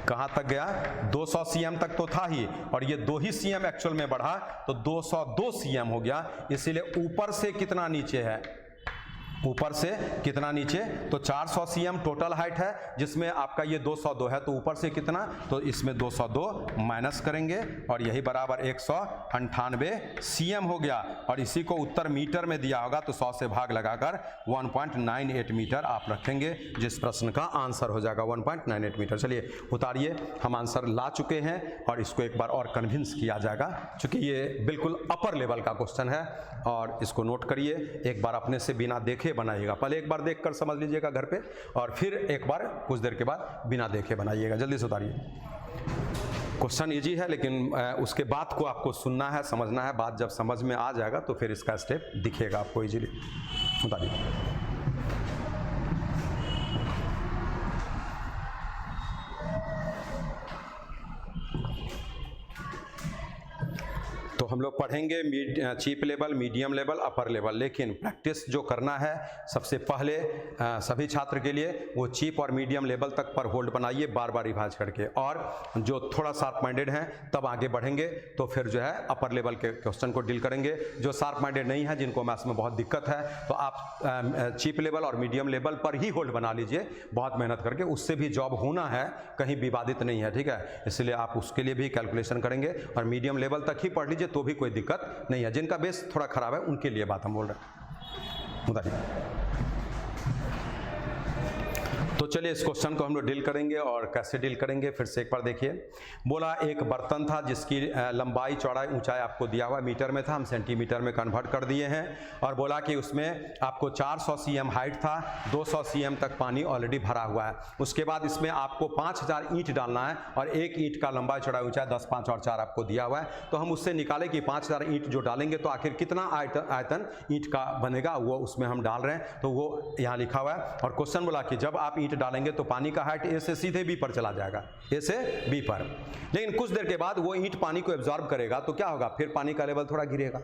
कहाँ तक गया, 200 सीएम तक तो था ही, और ये 2 ही सीएम एक्चुअल में बढ़ा तो 202 सीएम हो गया। इसीलिए ऊपर से कितना नीचे है, ऊपर से कितना नीचे, तो 400 सीएम टोटल हाइट है, जिसमें आपका ये 202 है, तो ऊपर से कितना, तो इसमें 202 माइनस करेंगे और यही बराबर 198 सीएम हो गया। और इसी को उत्तर मीटर में दिया होगा तो 100 से भाग लगाकर 1.98 मीटर आप रखेंगे, जिस प्रश्न का आंसर हो जाएगा 1.98 मीटर। चलिए उतारिए, हम आंसर ला चुके हैं और इसको एक बार और कन्विंस किया जाएगा, क्योंकि ये बिल्कुल अपर लेवल का क्वेश्चन है। और इसको नोट करिए, एक बार अपने से बिना देखे बनाइएगा, पहले एक बार देखकर समझ लीजिएगा घर पे, और फिर एक बार कुछ देर के बाद बिना देखे बनाइएगा। जल्दी से उतारिए। क्वेश्चन इजी है, लेकिन उसके बाद को आपको सुनना है, समझना है। बात जब समझ में आ जाएगा तो फिर इसका स्टेप दिखेगा आपको इजीली। उतारिए। तो हम हम लोग पढ़ेंगे cheap level, medium level, upper level, लेकिन प्रैक्टिस जो करना है सबसे पहले सभी छात्र के लिए वो चीप और मीडियम लेवल तक पर होल्ड बनाइए, बार बार रिवाइज करके, और जो थोड़ा शार्प माइंडेड हैं तब आगे बढ़ेंगे तो फिर जो है अपर लेवल के क्वेश्चन को डील करेंगे। जो शार्प माइंडेड नहीं है, जिनको मैथ्स में बहुत दिक्कत है, तो आप चीप लेवल और मीडियम लेवल पर ही होल्ड बना लीजिए बहुत मेहनत करके, उससे भी जॉब होना है, कहीं विवादित नहीं है, ठीक है। इसलिए आप उसके लिए भी कैलकुलेशन करेंगे और मीडियम लेवल तक ही पढ़ लीजिए तो भी कोई दिक्कत नहीं है। जिनका बेस थोड़ा खराब है उनके लिए बात हम बोल रहे हैं। बताइए, तो चलिए इस क्वेश्चन को हम लोग डील करेंगे और कैसे डील करेंगे फिर से एक बार देखिए। बोला एक बर्तन था जिसकी लंबाई चौड़ाई ऊंचाई आपको दिया हुआ मीटर में था, हम सेंटीमीटर में कन्वर्ट कर दिए हैं, और बोला कि उसमें आपको 400 cm हाइट था, 200 cm तक पानी ऑलरेडी भरा हुआ है। उसके बाद इसमें आपको 5000 ईंट डालना है और एक ईंट का लंबाई चौड़ाई ऊंचाई 10, 5 और 4 आपको दिया हुआ है। तो हम उससे निकालें कि 5000 ईंट जो डालेंगे तो आखिर कितना आयतन ईंट का बनेगा, वो उसमें हम डाल रहे हैं, तो वो यहाँ लिखा हुआ है। और क्वेश्चन बोला कि जब आप डालेंगे तो पानी का हाइट ए से सीधे बी पर चला जाएगा, ए से बी पर, लेकिन कुछ देर के बाद वो ईंट पानी को एब्जॉर्ब करेगा तो क्या होगा, फिर पानी का लेवल थोड़ा गिरेगा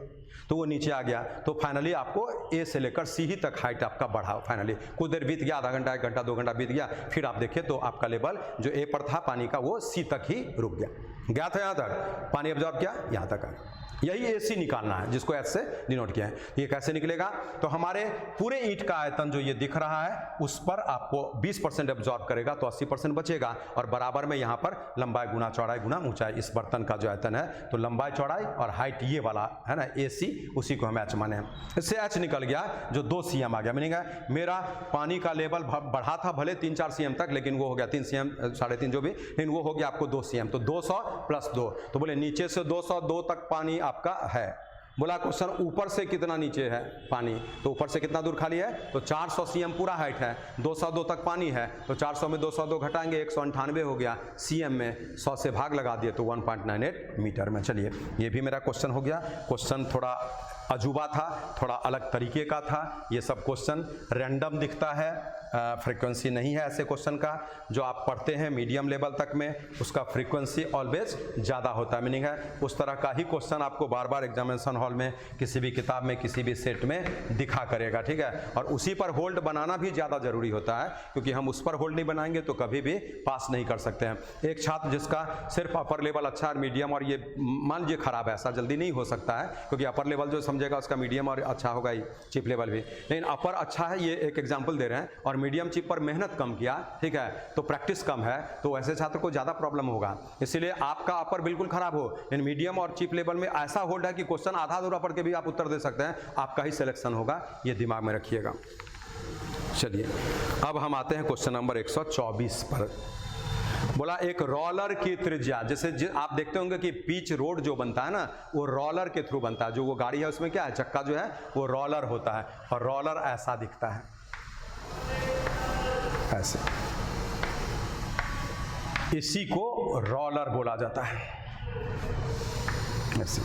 तो वो नीचे आ गया। तो फाइनली आपको ए से लेकर सी ही तक हाइट आपका बढ़ा। फाइनली कुछ देर बीत गया, आधा घंटा, 1 घंटा, 2 घंटा बीत गया, फिर आप देखिए तो आपका लेवल जो ए पर था पानी का वो सी तक ही रुक गया था, यहाँ तक पानी एब्जॉर्ब किया, यहाँ तक आया। यही एसी निकालना है जिसको एस से डिनोट किया है। ये कैसे निकलेगा, तो हमारे पूरे ईंट का आयतन जो ये दिख रहा है उस पर आपको 20% एब्जॉर्ब करेगा तो 80% बचेगा, और बराबर में यहाँ पर लंबाई गुना चौड़ाई गुना ऊंचाई, इस बर्तन का जो आयतन है तो लंबाई चौड़ाई और हाइट ये वाला है ना एसी, उसी को हम एच माने हैं। इससे एच निकल गया जो 2 cm आ गया, मीनिंग मेरा पानी का लेवल बढ़ा था भले 3-4 cm तक, लेकिन वो हो गया 3 cm 3.5 जो भी, लेकिन वो हो गया आपको 2 cm, तो 200 + 2, तो बोले नीचे से 202 तक पानी आपका है। बोला क्वेश्चन ऊपर से कितना नीचे है पानी, तो ऊपर से कितना दूर खाली है, तो 400 cm पूरा हाइट है, 202 तक पानी है, तो 400 में 202 घटाएंगे 198 हो गया, cm में 100 से भाग लगा दिए तो 1.98 मीटर में। चलिए ये भी मेरा क्वेश्चन हो गया। क्वेश्चन थोड़ा अजूबा था, थोड़ा अलग तरीके का था, ये सब क्वेश्चन रैंडम दिखता है, फ्रीक्वेंसी नहीं है ऐसे क्वेश्चन का। जो आप पढ़ते हैं मीडियम लेवल तक में उसका फ्रीक्वेंसी ऑलवेज ज़्यादा होता है, मीनिंग है उस तरह का ही क्वेश्चन आपको बार बार एग्जामिनेशन हॉल में किसी भी किताब में किसी भी सेट में दिखा करेगा, ठीक है। और उसी पर होल्ड बनाना भी ज़्यादा जरूरी होता है, क्योंकि हम उस पर होल्ड नहीं बनाएंगे तो कभी भी पास नहीं कर सकते हैं। एक छात्र जिसका सिर्फ अपर लेवल अच्छा है, मीडियम और ये मान लीजिए खराब है, ऐसा जल्दी नहीं हो सकता है, क्योंकि अपर लेवल जो समझेगा उसका मीडियम और अच्छा होगा ही, चीप लेवल भी, लेकिन अपर अच्छा है, ये एक एग्जाम्पल दे रहे हैं, और मीडियम चीप पर मेहनत कम किया, ठीक है, तो प्रैक्टिस कम है, तो ऐसे छात्र को ज़्यादा प्रॉब्लम होगा। इसीलिए आपका अपर बिल्कुल खराब हो, इन मीडियम और चीप लेवल में ऐसा होल्ड है कि क्वेश्चन आधा अधूरा पढ़ के भी आप उत्तर दे सकते हैं, आपका ही सिलेक्शन होगा, ये दिमाग में रखिएगा। चलिए अब हम आते हैं क्वेश्चन नंबर 124 पर। बोला एक रोलर की त्रिज्या, जैसे आप देखते होंगे कि पिच रोड जो बनता है ना वो रोलर के थ्रू बनता है, जो वो गाड़ी है उसमें क्या है, चक्का जो है वो रोलर होता है, और रोलर ऐसा दिखता है, ऐसे, इसी को रोलर बोला जाता है, ऐसे।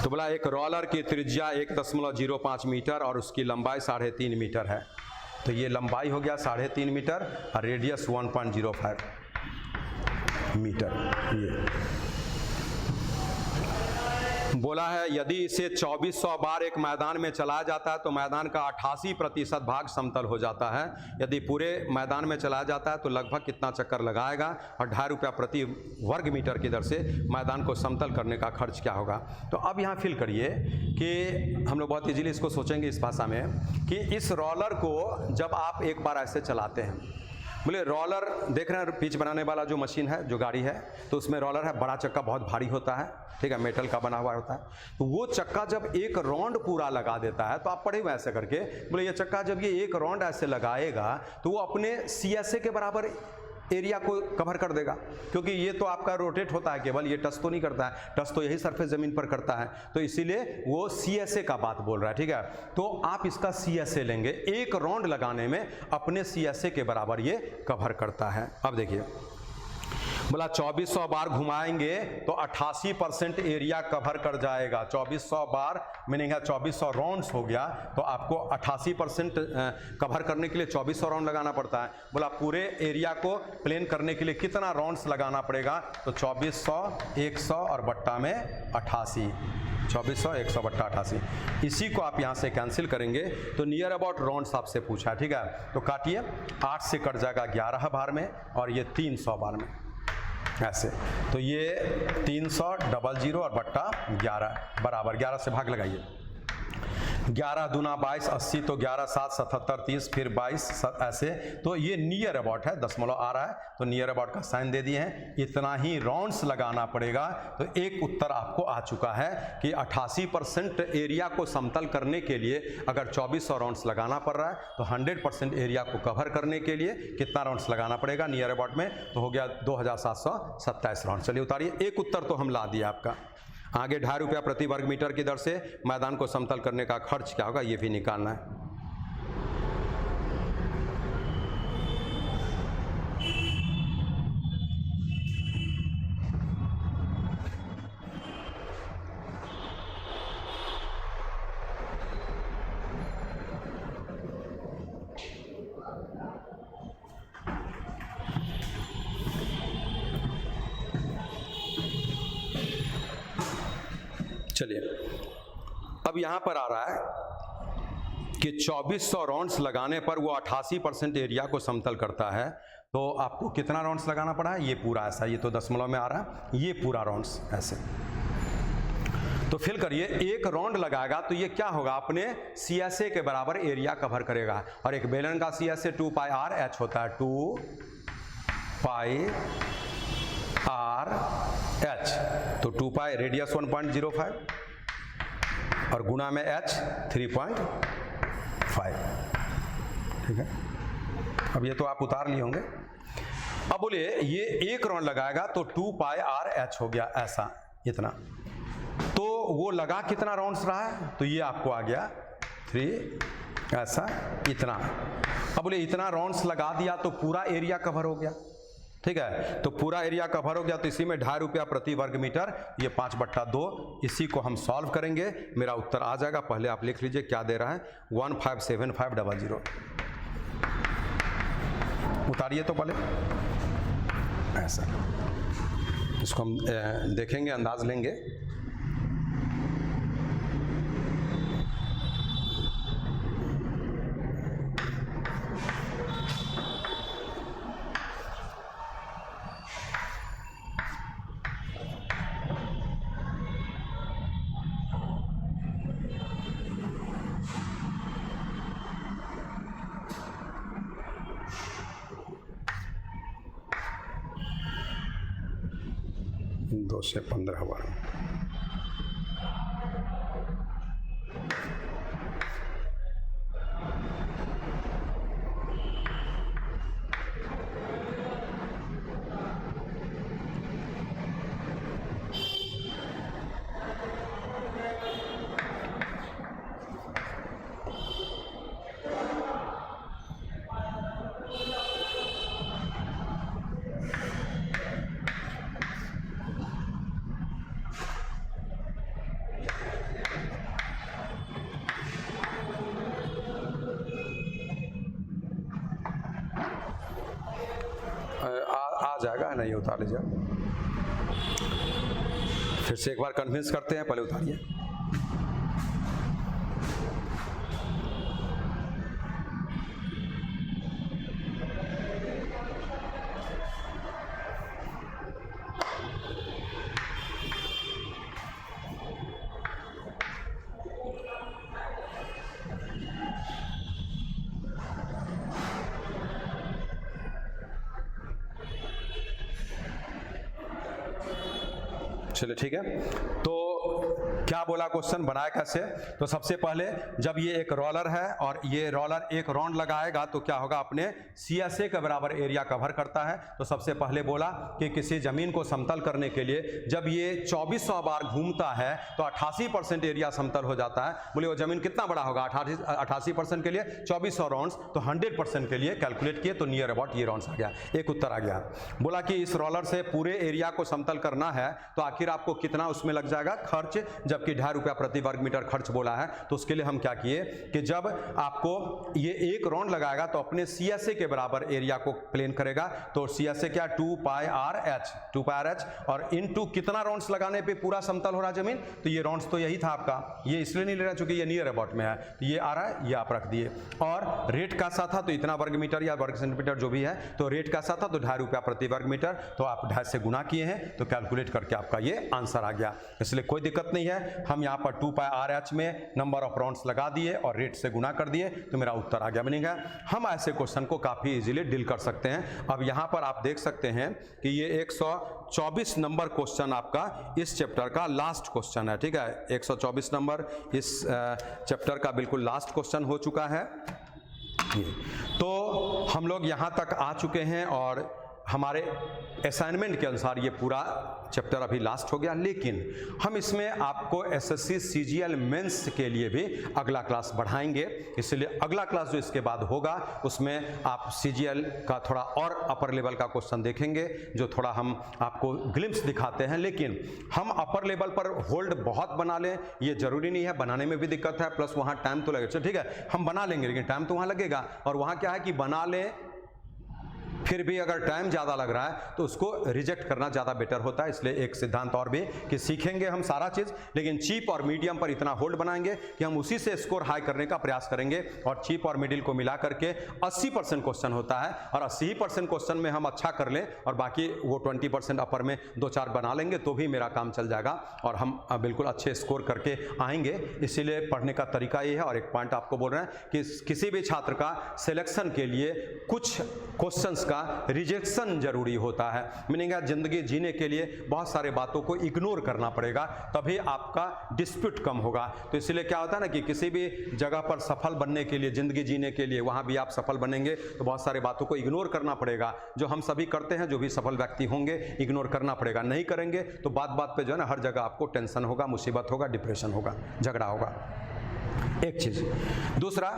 तो बोला एक रोलर की त्रिज्या 1.05 मीटर और उसकी लंबाई 3.5 मीटर है, तो ये लंबाई हो गया 3.5 मीटर और रेडियस 1.05 मीटर। ये बोला है यदि इसे 2400 बार एक मैदान में चलाया जाता है तो मैदान का 88% भाग समतल हो जाता है। यदि पूरे मैदान में चलाया जाता है तो लगभग कितना चक्कर लगाएगा, और 2.5 रुपया प्रति वर्ग मीटर की दर से मैदान को समतल करने का खर्च क्या होगा। तो अब यहाँ फील करिए कि हम लोग बहुत इजीली इसको सोचेंगे इस भाषा में कि इस रोलर को जब आप एक बार ऐसे चलाते हैं, बोले रोलर देख रहे हैं, पिच बनाने वाला जो मशीन है, जो गाड़ी है, तो उसमें रोलर है, बड़ा चक्का बहुत भारी होता है, ठीक है, मेटल का बना हुआ होता है, तो वो चक्का जब एक राउंड पूरा लगा देता है, तो आप पढ़े हुए ऐसे करके, बोले ये चक्का जब ये एक राउंड ऐसे लगाएगा तो वो अपने CSA के बराबर एरिया को कवर कर देगा, क्योंकि ये तो आपका रोटेट होता है केवल, ये टच तो नहीं करता है, टच तो यही सरफेस जमीन पर करता है, तो इसीलिए वो CSA का बात बोल रहा है, ठीक है। तो आप इसका CSA लेंगे, एक राउंड लगाने में अपने CSA के बराबर ये कवर करता है। अब देखिए बोला 2400 बार घुमाएंगे तो 88% एरिया कवर कर जाएगा। 2400 बार मीनिंग है 2400 राउंड्स हो गया, तो आपको 88% कवर करने के लिए 2400 राउंड लगाना पड़ता है। बोला पूरे एरिया को प्लेन करने के लिए कितना राउंड्स लगाना पड़ेगा, तो 2400 100 और बट्टा में 88, 2400 100/88। इसी को आप यहाँ से कैंसिल करेंगे तो नियर अबाउट राउंड्स आपसे पूछा है, ठीक है। तो काटिए, 8 से कट जाएगा 11 बार में और ये 300 बार में, ऐसे। तो ये 300 00 और बट्टा 11 बराबर 11 से भाग लगाइए। 11 दूना 22 80, तो 11 7 77 30, फिर 22 ऐसे। तो ये नियर अबाउट है, दशमलव आ रहा है तो नियर अबाउट का साइन दे दिए हैं। इतना ही राउंड्स लगाना पड़ेगा। तो एक उत्तर आपको आ चुका है कि 88% एरिया को समतल करने के लिए अगर 2400 राउंड्स लगाना पड़ रहा है तो 100% एरिया को कवर करने के लिए कितना राउंड्स लगाना पड़ेगा नियर अबाउट में, तो हो गया 2727 राउंड। चलिए उतारिए, एक उत्तर तो हम ला दिया आपका। आगे 2.5 रुपया प्रति वर्ग मीटर की दर से मैदान को समतल करने का खर्च क्या होगा, ये भी निकालना है। चलिए, अब यहां पर आ रहा है कि 2400 राउंड्स लगाने पर वो 88% एरिया को समतल करता है। तो आपको कितना राउंड्स लगाना पड़ा है, ये पूरा ऐसा, ये तो दशमलव में आ रहा है, ये पूरा राउंड्स ऐसे। तो फिल करिए, एक राउंड लगाएगा तो ये क्या होगा, अपने CSA के बराबर एरिया कवर करेगा। और एक बेलन का CSA 2 पाई आर एच होता है, 2 पाई आर एच। तो 2 पाई रेडियस 1.05 और गुणा में h 3.5, ठीक है। अब ये तो आप उतार लिए होंगे। अब बोलिए ये एक राउंड लगाएगा तो 2 पाई आर एच हो गया ऐसा, इतना। तो वो लगा कितना राउंड्स रहा है, तो ये आपको आ गया 3 ऐसा, इतना। अब बोले इतना राउंड्स लगा दिया तो पूरा एरिया कवर हो गया, ठीक है। तो पूरा एरिया कवर हो गया, तो इसी में 2.5 रुपया प्रति वर्ग मीटर, ये 5/2। इसी को हम सॉल्व करेंगे, मेरा उत्तर आ जाएगा। पहले आप लिख लीजिए क्या दे रहा है, 157500। उतारिए तो पहले ऐसा, इसको हम देखेंगे, अंदाज लेंगे। दो से 15 बार। आ जाएगा, नहीं उतार लीजिए। फिर से एक बार कन्विंस करते हैं, पहले उतारिए। चलिए ठीक है। तो क्या बोला, क्वेश्चन बनाया कैसे? तो सबसे पहले जब ये एक रोलर है और ये रोलर एक राउंड लगाएगा तो क्या होगा, अपने CSA के बराबर एरिया कवर करता है। तो सबसे पहले बोला कि किसी जमीन को समतल करने के लिए जब ये 2400 बार घूमता है तो 88% एरिया समतल हो जाता है। बोले वो जमीन कितना बड़ा होगा, 88% के लिए 2400 राउंड्स, तो 100% के लिए कैलकुलेट किए तो नियर अबाउट ये राउंड्स आ गया। एक उत्तर आ गया। बोला कि इस रोलर से पूरे एरिया को समतल करना है तो आखिर आपको कितना उसमें लग जाएगा खर्च, जबकि 2.5 रुपया प्रति वर्ग मीटर खर्च बोला है। तो उसके लिए हम क्या किए कि जब आपको ये एक राउंड लगाएगा तो अपने CSA के बराबर एरिया को प्लेन करेगा। तो CSA क्या 2 पाई आर एच और इनटू कितना राउंड्स लगाने पे पूरा समतल हो रहा है जमीन, तो ये राउंड्स तो यही था आपका, ये इसलिए नहीं ले रहा चूंकि ये नियर अबाउट में है, तो ये आ रहा है, ये आप रख दिए। और रेट कैसा था, तो इतना वर्ग मीटर या वर्ग सेंटीमीटर जो भी है, तो रेट कैसा था, तो 2.5 रुपया प्रति वर्ग मीटर, तो आप 2.5 से गुना किए हैं तो कैलकुलेट करके आपका ये आंसर आ गया। इसलिए कोई दिक्कत नहीं है, हम यहाँ पर 2 पाई आर एच में नंबर ऑफ राउंड्स लगा दिए और रेट से गुना कर दिए तो मेरा उत्तर आ गया। मीनिंग है हम ऐसे क्वेश्चन को काफी इजीली डील कर सकते हैं। अब यहाँ पर आप देख सकते हैं कि ये 124 नंबर क्वेश्चन आपका इस चैप्टर का लास्ट क्वेश्चन है, ठीक है। 124 नंबर इस चैप्टर का बिल्कुल लास्ट क्वेश्चन हो चुका है। तो हम लोग यहाँ तक आ चुके हैं और हमारे असाइनमेंट के अनुसार ये पूरा चैप्टर अभी लास्ट हो गया, लेकिन हम इसमें आपको SSC CGL मेंस के लिए भी अगला क्लास बढ़ाएंगे। इसलिए अगला क्लास जो इसके बाद होगा उसमें आप CGL का थोड़ा और अपर लेवल का क्वेश्चन देखेंगे, जो थोड़ा हम आपको ग्लिम्स दिखाते हैं। लेकिन हम अपर लेवल पर होल्ड बहुत बना लें ये जरूरी नहीं है, बनाने में भी दिक्कत है, प्लस वहाँ टाइम तो लगेगा। ठीक है, हम बना लेंगे लेकिन टाइम तो वहाँ लगेगा, और वहाँ क्या है कि बना लें फिर भी अगर टाइम ज़्यादा लग रहा है तो उसको रिजेक्ट करना ज़्यादा बेटर होता है। इसलिए एक सिद्धांत और भी कि सीखेंगे हम सारा चीज़, लेकिन चीप और मीडियम पर इतना होल्ड बनाएंगे कि हम उसी से स्कोर हाई करने का प्रयास करेंगे। और चीप और मिडिल को मिला करके 80% क्वेश्चन होता है, और 80% क्वेश्चन में हम अच्छा कर लें और बाकी वो 20% अपर में 2-4 बना लेंगे तो भी मेरा काम चल जाएगा और हम बिल्कुल अच्छे स्कोर करके आएंगे। इसीलिए पढ़ने का तरीका ये है। और एक पॉइंट आपको बोल रहे हैं कि किसी भी छात्र का सिलेक्शन के लिए कुछ क्वेश्चंस का रिजेक्शन जरूरी होता है। मीनिंग है जिंदगी जीने के लिए बहुत सारे बातों को इग्नोर करना पड़ेगा, तभी आपका डिस्प्यूट कम होगा। तो इसलिए क्या होता है ना कि किसी भी जगह पर सफल बनने के लिए, जिंदगी जीने के लिए, वहां भी आप सफल बनेंगे तो बहुत सारे बातों को इग्नोर करना पड़ेगा, जो हम सभी करते हैं। जो भी सफल व्यक्ति होंगे इग्नोर करना पड़ेगा, नहीं करेंगे तो बात बात पे जो है ना हर जगह आपको टेंशन होगा, मुसीबत होगा, डिप्रेशन होगा, झगड़ा होगा। एक चीज। दूसरा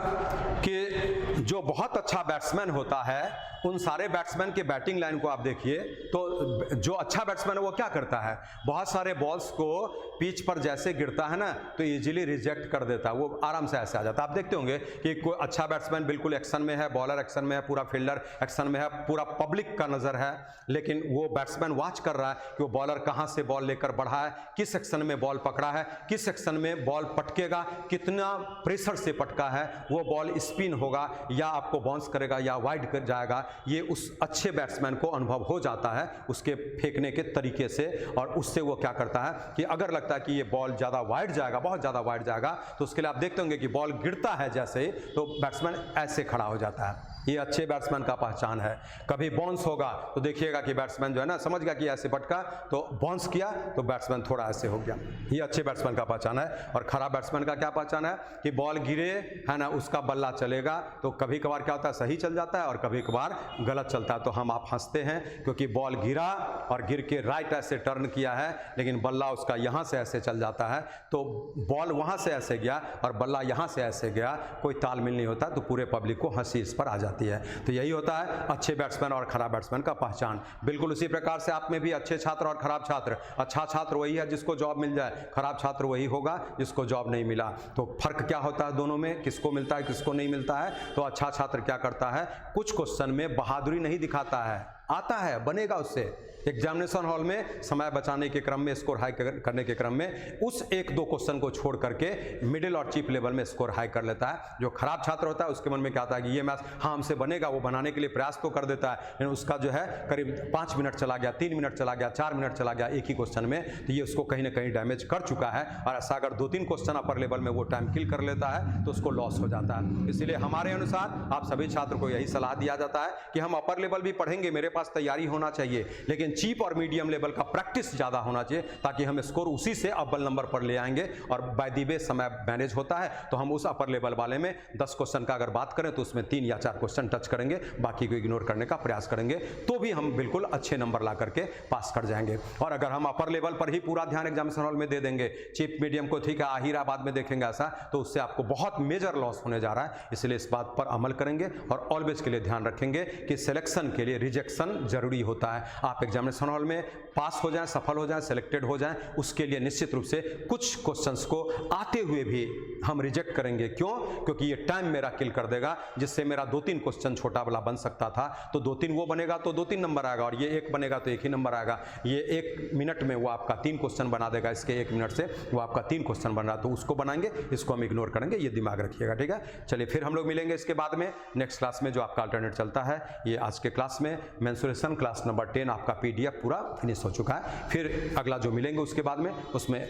कि जो बहुत अच्छा बैट्समैन होता है उन सारे बैट्समैन के बैटिंग लाइन को आप देखिए, तो जो अच्छा बैट्समैन है वो क्या करता है, बहुत सारे बॉल्स को पिच पर जैसे गिरता है ना तो इजीली रिजेक्ट कर देता है, वो आराम से ऐसे आ जाता है। आप देखते होंगे कि कोई अच्छा बैट्समैन बिल्कुल एक्शन में है, बॉलर एक्शन में है, पूरा फील्डर एक्शन में है, पूरा पब्लिक का नजर है, लेकिन वो बैट्समैन वॉच कर रहा है कि वो बॉलर कहां से बॉल लेकर बढ़ा है, किस सेक्शन में बॉल पकड़ा है, किस सेक्शन में बॉल पटकेगा, कितना प्रेशर से पटका है, वो बॉल स्पिन होगा या आपको बाउंस करेगा या वाइड कर जाएगा। ये उस अच्छे बैट्समैन को अनुभव हो जाता है उसके फेंकने के तरीके से, और उससे वो क्या करता है कि अगर लगता है कि ये बॉल ज़्यादा वाइड जाएगा, बहुत ज़्यादा वाइड जाएगा, तो उसके लिए आप देखते होंगे कि बॉल गिरता है जैसे ही तो बैट्समैन ऐसे खड़ा हो जाता है। ये अच्छे बैट्समैन का पहचान है। कभी बाउंस होगा तो देखिएगा कि बैट्समैन जो है ना समझ गया कि ऐसे पटका तो बाउंस किया तो बैट्समैन थोड़ा ऐसे हो गया। ये अच्छे बैट्समैन का पहचान है। और खराब बैट्समैन का क्या पहचान है कि बॉल गिरे है ना, उसका बल्ला चलेगा तो कभी कभार क्या होता है सही चल जाता है और कभी कभार गलत चलता है, तो हम आप हंसते हैं क्योंकि बॉल गिरा और गिर के राइट ऐसे टर्न किया है, लेकिन बल्ला उसका यहाँ से ऐसे चल जाता है, तो बॉल वहाँ से ऐसे गया और बल्ला यहाँ से ऐसे गया, कोई तालमेल नहीं होता, तो पूरे पब्लिक को हंसी इस पर आ जाती है। तो यही होता है अच्छे बैट्समैन और खराब बैट्समैन का पहचान। बिल्कुल उसी प्रकार से आप में भी अच्छे छात्र और खराब छात्र। अच्छा छात्र वही है जिसको जॉब मिल जाए, खराब छात्र वही होगा जिसको जॉब नहीं मिला। तो फर्क क्या होता है दोनों में, किसको मिलता है किसको नहीं मिलता है? तो अच्छा छात्र क्या करता है, कुछ क्वेश्चन में बहादुरी नहीं दिखाता है, आता है बनेगा उससे, एग्जामिनेशन हॉल में समय बचाने के क्रम में, स्कोर हाई करने के क्रम में उस 1-2 क्वेश्चन को छोड़ करके मिडिल और चीप लेवल में स्कोर हाई कर लेता है। जो खराब छात्र होता है उसके मन में क्या आता है कि ये मैच हाँ हमसे बनेगा, वो बनाने के लिए प्रयास तो कर देता है, लेकिन उसका जो है करीब 5 मिनट चला गया, 3 मिनट चला गया, 4 मिनट चला गया एक ही क्वेश्चन में, तो ये उसको कहीं ना कहीं डैमेज कर चुका है। और ऐसा अगर 2-3 क्वेश्चन अपर लेवल में वो टाइम किल कर लेता है तो उसको लॉस हो जाता है। इसलिए हमारे अनुसार आप सभी छात्र को यही सलाह दिया जाता है कि हम अपर लेवल भी पढ़ेंगे, मेरे पास तैयारी होना चाहिए, लेकिन चीप और मीडियम लेवल का प्रैक्टिस ज्यादा होना चाहिए, ताकि हम स्कोर उसी से अव्वल नंबर पर ले आएंगे। और बाय द वे समय मैनेज होता है तो हम उस अपर लेवल वाले में 10 क्वेश्चन का अगर बात करें तो उसमें 3 या 4 क्वेश्चन टच करेंगे, बाकी को इग्नोर करने का प्रयास करेंगे, तो भी हम बिल्कुल अच्छे नंबर ला करके पास कर जाएंगे। और अगर हम अपर लेवल पर ही पूरा ध्यान एग्जामिनेशन हॉल में दे देंगे, चीप मीडियम को ठीक है आहिराबाद में देखेंगे ऐसा, तो उससे आपको बहुत मेजर लॉस होने जा रहा है। इसलिए इस बात पर अमल करेंगे और ऑलवेज के लिए ध्यान रखेंगे कि सिलेक्शन के लिए रिजेक्शन मेंशन जरूरी होता है। आप एग्जामिनेशन हॉल में पास हो जाएं, सफल हो जाएं, सिलेक्टेड हो जाएं, उसके लिए निश्चित रूप से कुछ क्वेश्चंस को आते हुए भी हम रिजेक्ट करेंगे। क्यों? क्योंकि ये टाइम मेरा किल कर देगा। जिससे मेरा 2-3 क्वेश्चन छोटा वाला बन सकता था, तो 2-3 वो बनेगा तो 2-3 नंबर आएगा, और ये एक बनेगा तो 1 ही नंबर आएगा। ये 1 मिनट में वो आपका 3 क्वेश्चन बना देगा, इसके 1 मिनट से वो आपका 3 क्वेश्चन बन रहा, तो उसको बनाएंगे, इसको हम इग्नोर करेंगे। ये दिमाग रखिएगा, ठीक है। चलिए फिर हम लोग मिलेंगे इसके बाद में नेक्स्ट क्लास में, जो आपका अल्टरनेट चलता है। ये आज के क्लास में मेंसुरेशन क्लास नंबर 10 आपका PDF पूरा फिनिश हो चुका है। फिर अगला जो मिलेंगे उसके बाद में, उसमें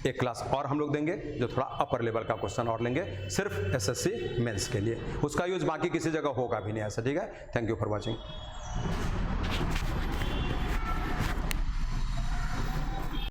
एक क्लास और हम लोग देंगे जो थोड़ा अपर लेवल का क्वेश्चन और लेंगे, सिर्फ SSC मेंस के लिए। उसका यूज बाकी किसी जगह होगा भी नहीं ऐसा, ठीक है। Thank you for watching.